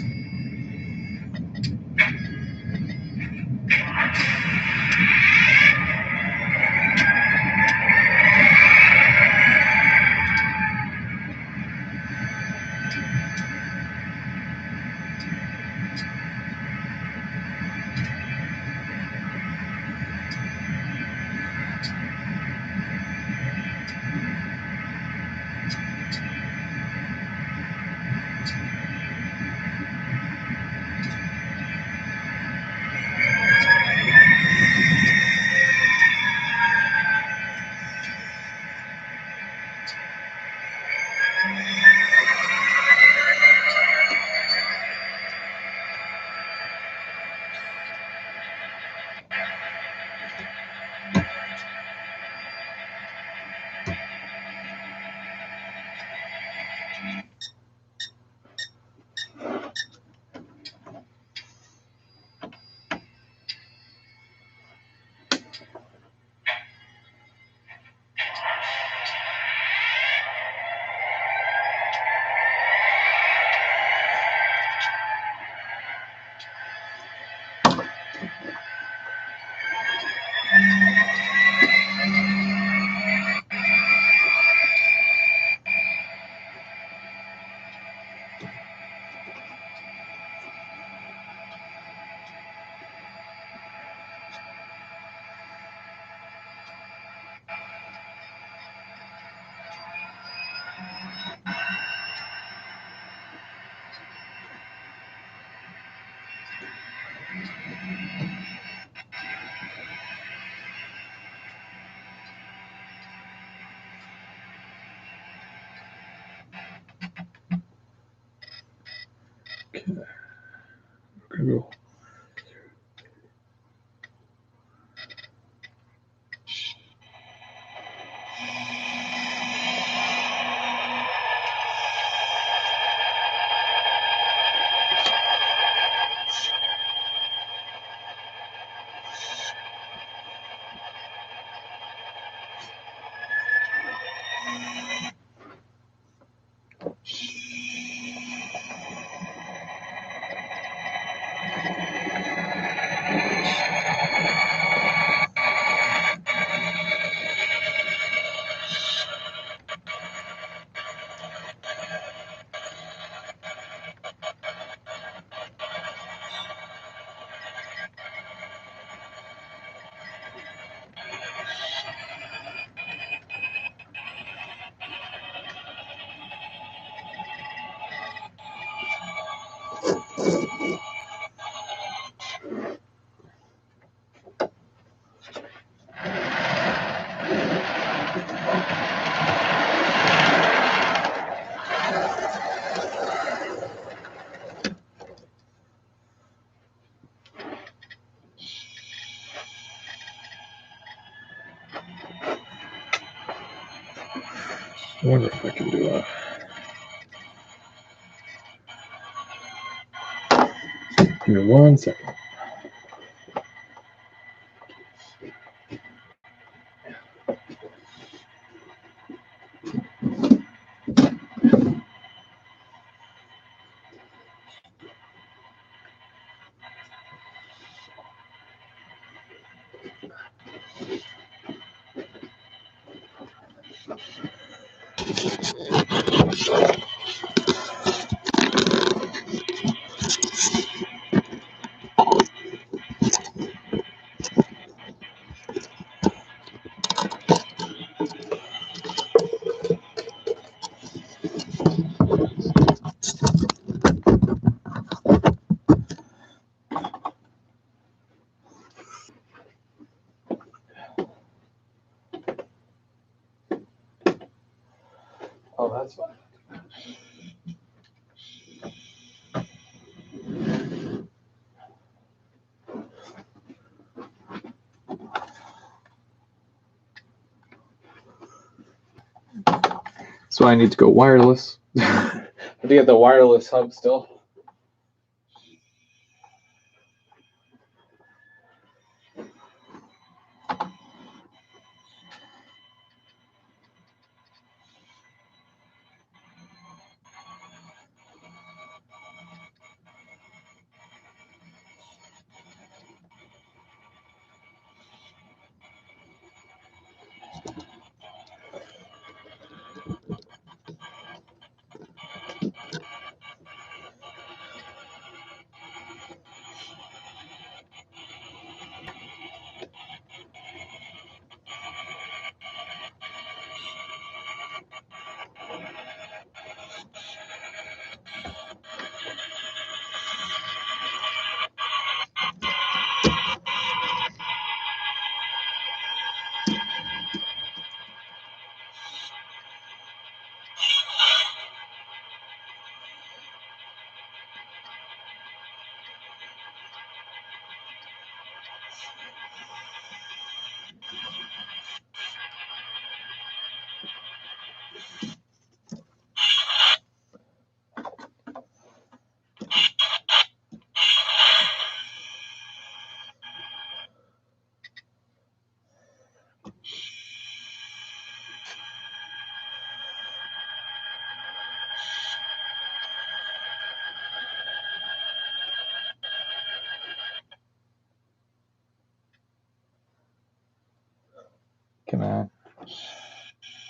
Okay. We're gonna go. I wonder if I can do a. Give me 1 second. Oh, that's fine. So I need to go wireless. I have to get the wireless hub still.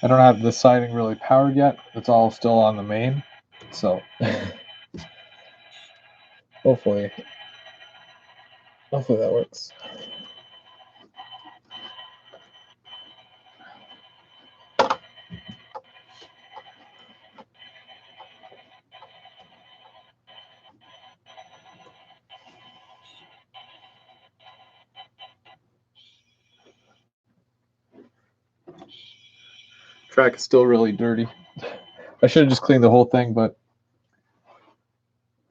I don't have the siding really powered yet. It's all still on the main, so hopefully that works. Track is still really dirty. I should have just cleaned the whole thing, but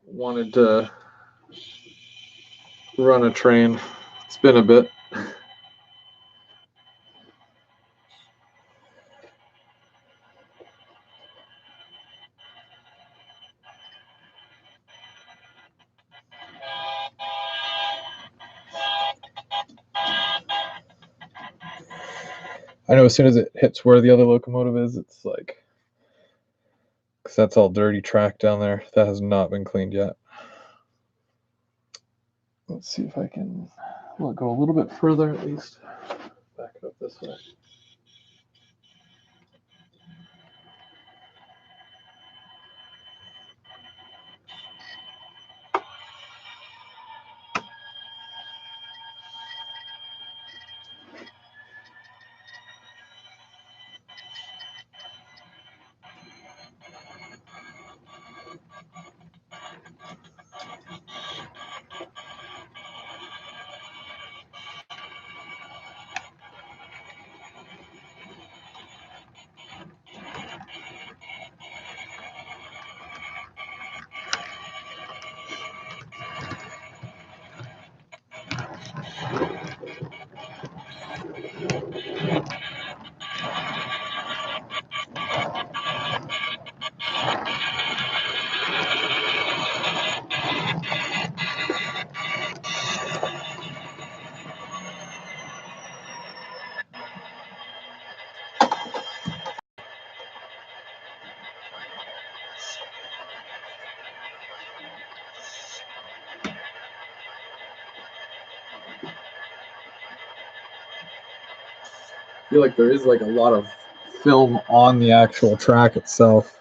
wanted to run a train. It's been a bit. I know as soon as it hits where the other locomotive is, it's like, because that's all dirty track down there. That has not been cleaned yet. Let's see if I can go a little bit further at least. Back it up this way. I feel like there is like a lot of film on the actual track itself.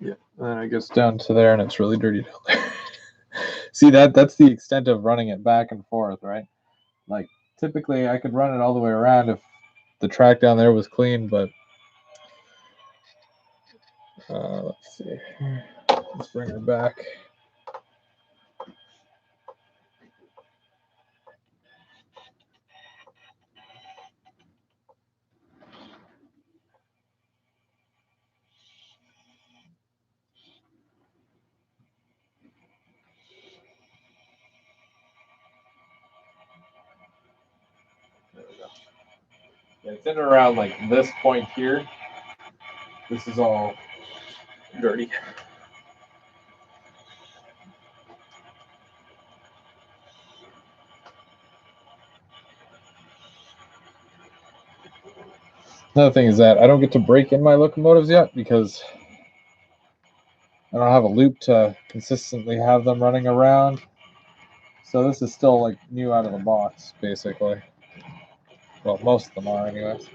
Yeah, and then it gets down to there, and it's really dirty down there. See, that's the extent of running it back and forth, right? Like, typically, I could run it all the way around if the track down there was clean, but let's see. Let's bring her back. There we go. Yeah, it's in and around like this point here. This is all dirty. Another thing is that I don't get to break in my locomotives yet because I don't have a loop to consistently have them running around. So this is still like new out of the box, basically. Well, most of them are anyways.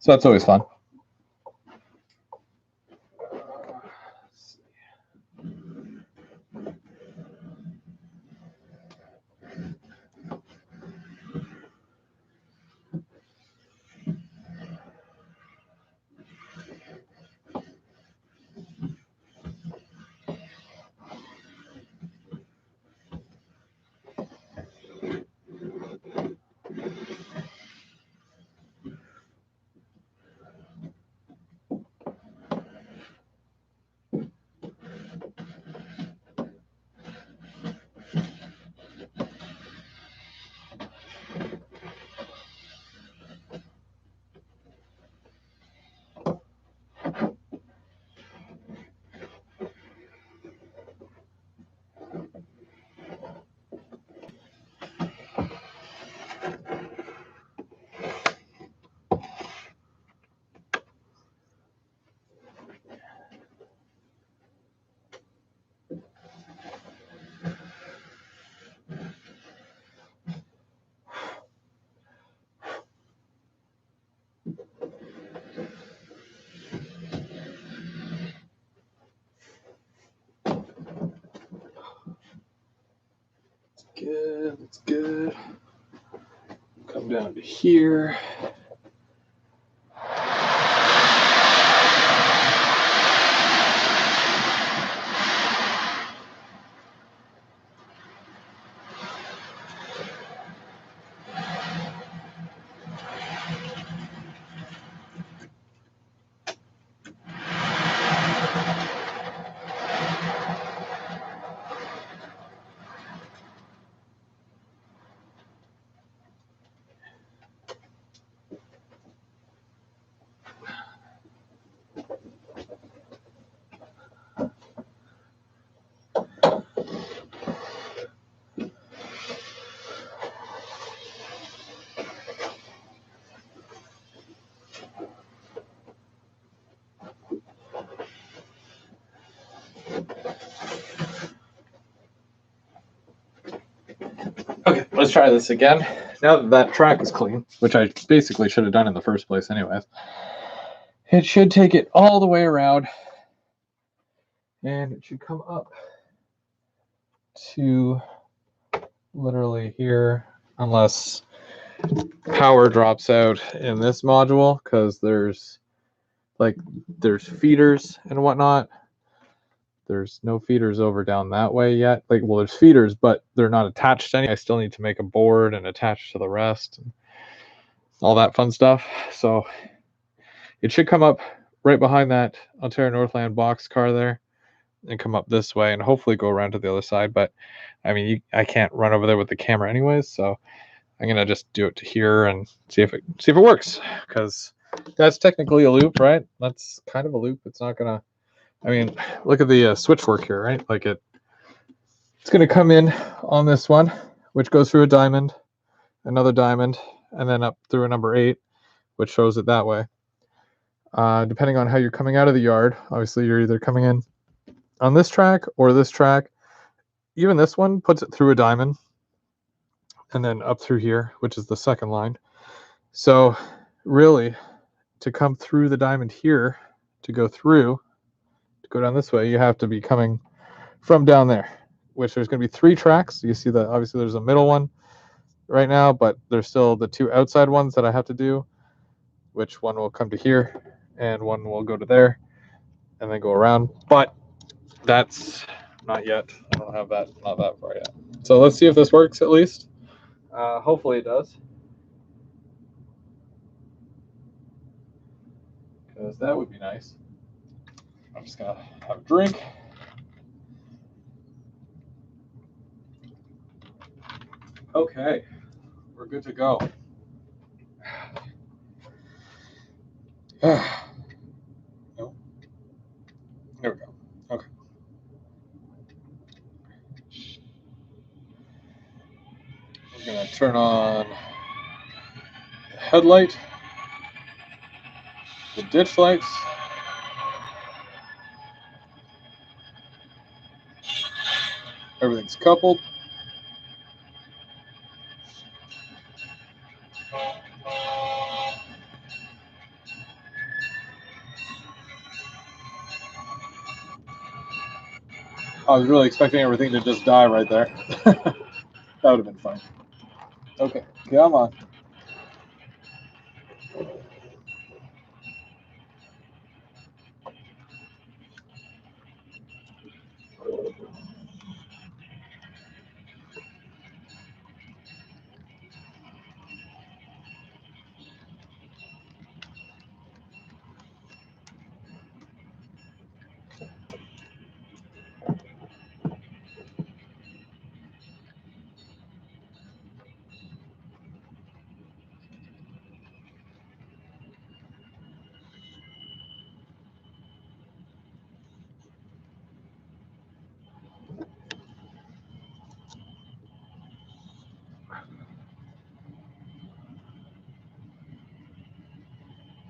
So that's always fun. Good, that's good. Come down to here. Okay, let's try this again. Now that that track is clean, which I basically should have done in the first place anyways, it should take it all the way around and it should come up to literally here, unless power drops out in this module, because there's feeders and whatnot. There's no feeders over down that way yet. Like, well, there's feeders, but they're not attached to any. I still need to make a board and attach to the rest and all that fun stuff. So it should come up right behind that Ontario Northland box car there and come up this way and hopefully go around to the other side. But I mean, I can't run over there with the camera anyways, so I'm gonna just do it to here and see if it works, because that's technically a loop, right? That's kind of a loop. It's not gonna. I mean, look at the switch work here, right? Like it's gonna come in on this one, which goes through a diamond, another diamond, and then up through a number 8, which shows it that way. Depending on how you're coming out of the yard, obviously you're either coming in on this track or this track. Even this one puts it through a diamond and then up through here, which is the second line. So really, to come through the diamond here, to go down this way, you have to be coming from down there, which there's going to be 3 tracks. You see that obviously there's a middle one right now, but there's still the 2 outside ones that I have to do, which one will come to here and one will go to there and then go around. But that's not yet. I don't have that, not that far yet. So let's see if this works at least. Hopefully it does. Because that would be nice. I'm just going to have a drink. Okay, we're good to go. No. There we go. Okay. We're going to turn on the headlight, the ditch lights. Everything's coupled. I was really expecting everything to just die right there. That would have been fun. Okay, come on.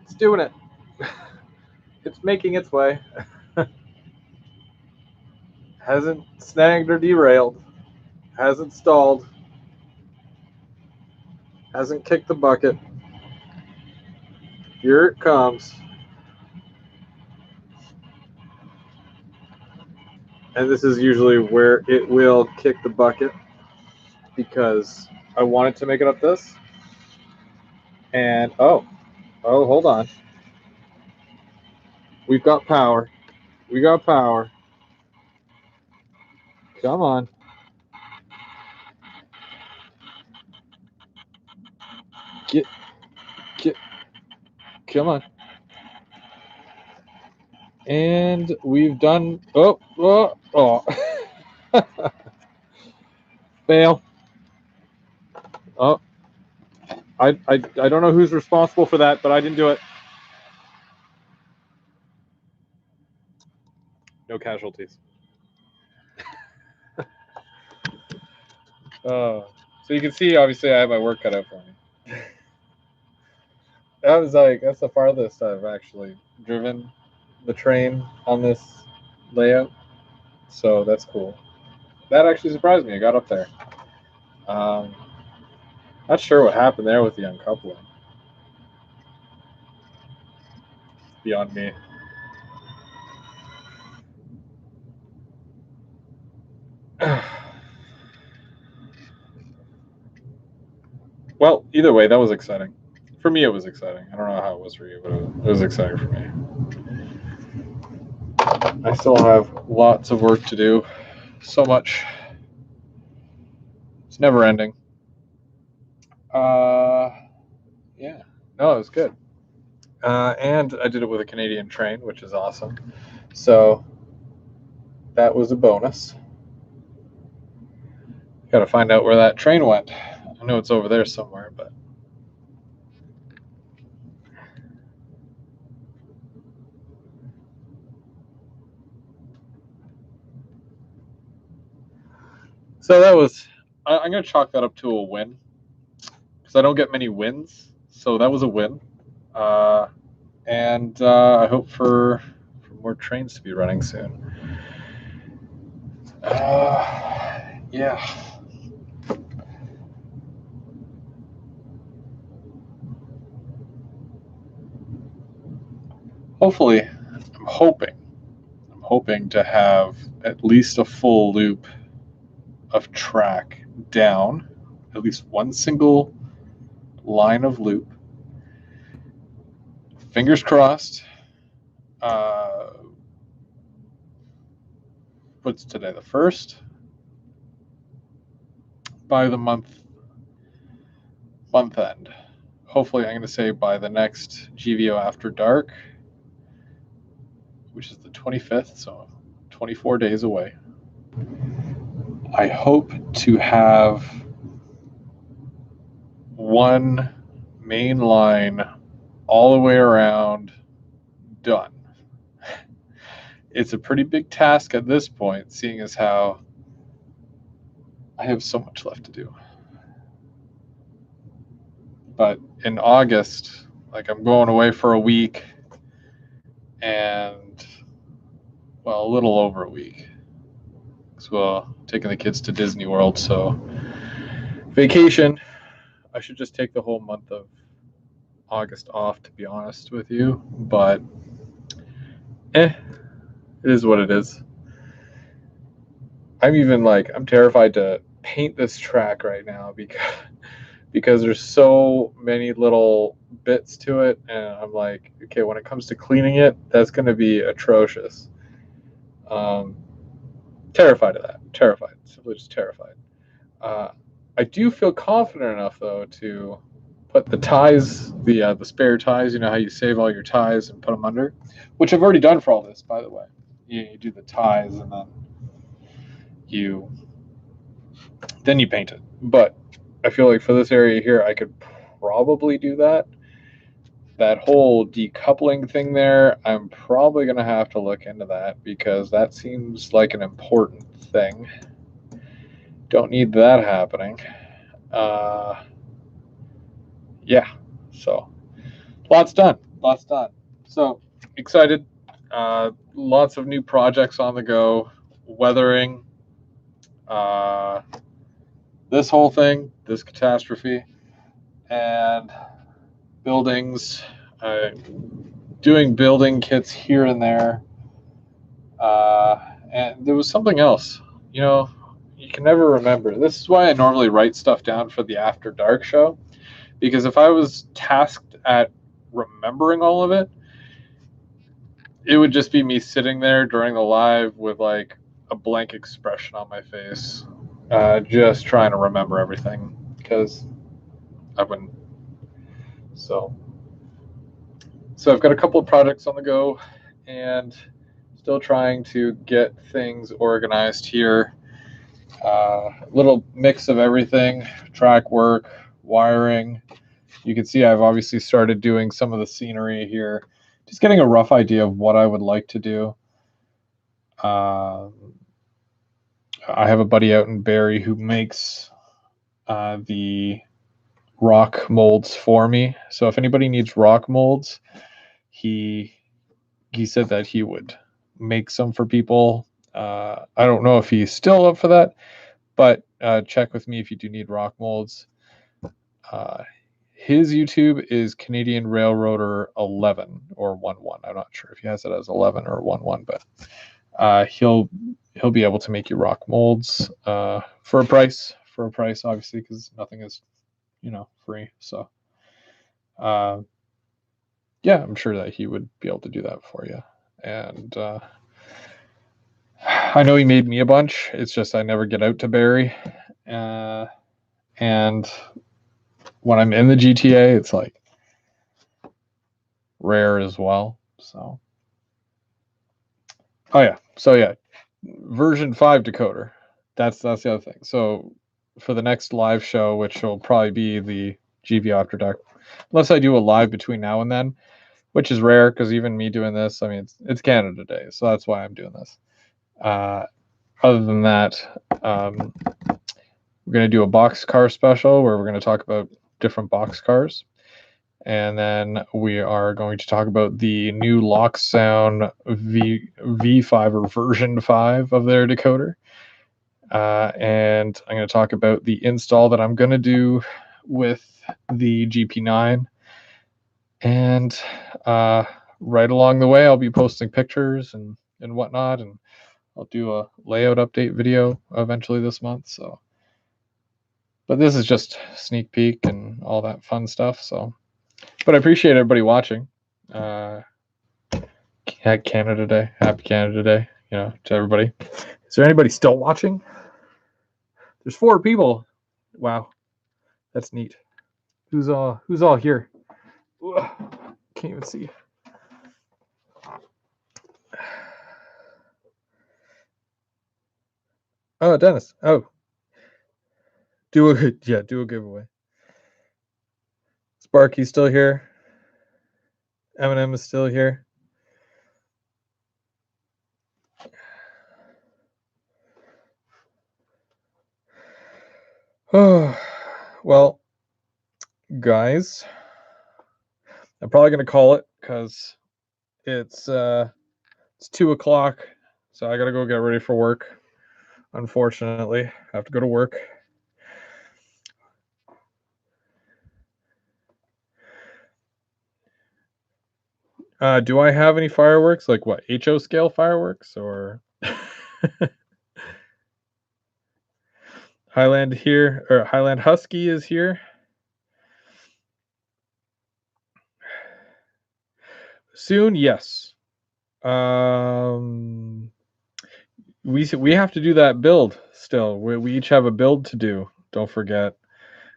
It's doing it. It's making its way. Hasn't snagged or derailed. Hasn't stalled. Hasn't kicked the bucket. Here it comes. And this is usually where it will kick the bucket because I wanted to make it up this. And oh, hold on. We've got power. We got power. Come on. Get. Come on. And we've done. Oh. Fail. Oh. I don't know who's responsible for that, but I didn't do it. No casualties. So you can see, obviously, I have my work cut out for me. That's the farthest I've actually driven the train on this layout. So that's cool. That actually surprised me. I got up there. Not sure what happened there with the uncoupling. Beyond me. Well, either way, that was exciting. For me, it was exciting. I don't know how it was for you, but it was exciting for me. I still have lots of work to do. So much. It's never ending. Yeah. No, it was good. And I did it with a Canadian train, which is awesome. So that was a bonus. Got to find out where that train went. I know it's over there somewhere, but. So that was. I'm going to chalk that up to a win because I don't get many wins. So that was a win. And I hope for more trains to be running soon. Yeah. Hopefully, I'm hoping to have at least a full loop of track down, at least one single line of loop. Fingers crossed. What's today, the 1st? By the month month end. Hopefully, I'm going to say by the next GVO After Dark, which is the 25th, so 24 days away. I hope to have one main line all the way around done. It's a pretty big task at this point, seeing as how I have so much left to do. But in August, like, I'm going away for a week and, well, a little over a week. So, taking the kids to Disney World, so vacation. I should just take the whole month of August off, to be honest with you, but it is what it is. I'm terrified to paint this track right now because there's so many little bits to it, and I'm like, okay, when it comes to cleaning it, that's going to be atrocious. Terrified of that. Terrified. Simply just terrified. I do feel confident enough, though, to put the ties, the spare ties, you know how you save all your ties and put them under, which I've already done for all this, by the way. You do the ties and then you paint it. But I feel like for this area here, I could probably do that. That whole decoupling thing there, I'm probably going to have to look into that because that seems like an important thing. Don't need that happening. Yeah, so lots done. So excited. Lots of new projects on the go. Weathering this whole thing, this catastrophe, and buildings. Doing building kits here and there. And there was something else. You know, you can never remember. This is why I normally write stuff down for the After Dark show, because if I was tasked at remembering all of it, it would just be me sitting there during the live with like a blank expression on my face, just trying to remember everything because I wouldn't. So I've got a couple of projects on the go and still trying to get things organized here. Little mix of everything, track work, wiring. You can see I've obviously started doing some of the scenery here, just getting a rough idea of what I would like to do. I have a buddy out in Barrie who makes the rock molds for me. So if anybody needs rock molds, he said that he would make some for people. I don't know if he's still up for that, but check with me if you do need rock molds. His YouTube is Canadian Railroader 11 or 11. I'm not sure if he has it as 11 or 11, but he'll be able to make you rock molds for a price, obviously, because nothing is, free. So, yeah, I'm sure that he would be able to do that for you. And I know he made me a bunch. It's just I never get out to Barrie. And when I'm in the GTA, it's like rare as well. So, version 5 decoder. That's the other thing. So for the next live show, which will probably be the GV After Dark, unless I do a live between now and then, which is rare because even me doing this, I mean, it's Canada Day, so that's why I'm doing this. Other than that, we're going to do a box car special where we're going to talk about different box cars. And then we are going to talk about the new Locksound V5 or version 5 of their decoder. And I'm going to talk about the install that I'm going to do with the GP9. And right along the way, I'll be posting pictures and whatnot. And I'll do a layout update video eventually this month. So, but this is just sneak peek and all that fun stuff. So, but I appreciate everybody watching. Canada Day, happy Canada Day, to everybody. Is there anybody still watching? There's 4 people. Wow, that's neat. Who's all here? Ugh, can't even see. Oh, Dennis. Oh. Do a giveaway. Sparky's still here. Eminem is still here. Oh, well, guys, I'm probably gonna call it because it's 2:00, so I gotta go get ready for work. Unfortunately, I have to go to work. Do I have any fireworks? Like what? HO scale fireworks or Highland here or Highland Husky is here. Soon, yes. We have to do that build still. We each have a build to do. Don't forget,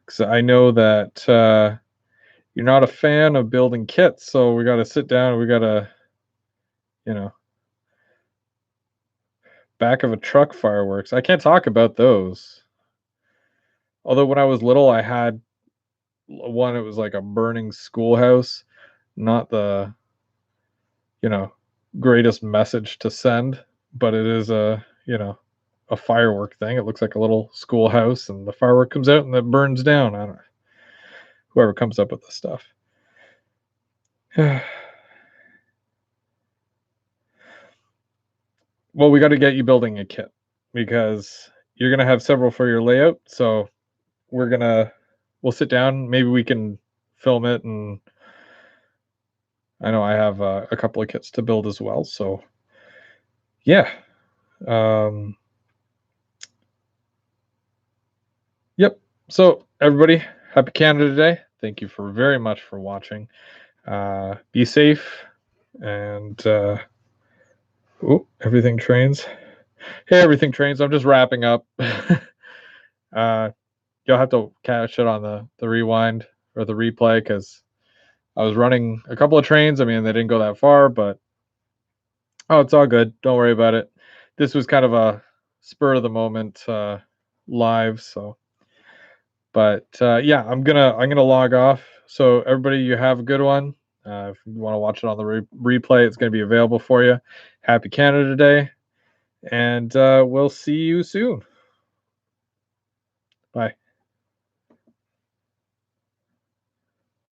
because I know that you're not a fan of building kits, so we got to sit down. We got to, you know, back of a truck fireworks. I can't talk about those. Although when I was little, I had one. It was like a burning schoolhouse, not the, you know, greatest message to send, but it is a firework thing. It looks like a little schoolhouse, and the firework comes out and it burns down. I don't know. Whoever comes up with this stuff. Well, we got to get you building a kit because you're gonna have several for your layout. So we'll sit down. Maybe we can film it, and I know I have a couple of kits to build as well. So yeah. Yep. So everybody, happy Canada Day. Thank you very much for watching. Be safe and everything trains. Hey, everything trains. I'm just wrapping up. You'll have to catch it on the rewind or the replay because I was running a couple of trains. I mean, they didn't go that far, but it's all good. Don't worry about it. This was kind of a spur of the moment live, so. But yeah, I'm gonna log off. So everybody, you have a good one. If you want to watch it on the replay, it's going to be available for you. Happy Canada Day, and we'll see you soon. Bye.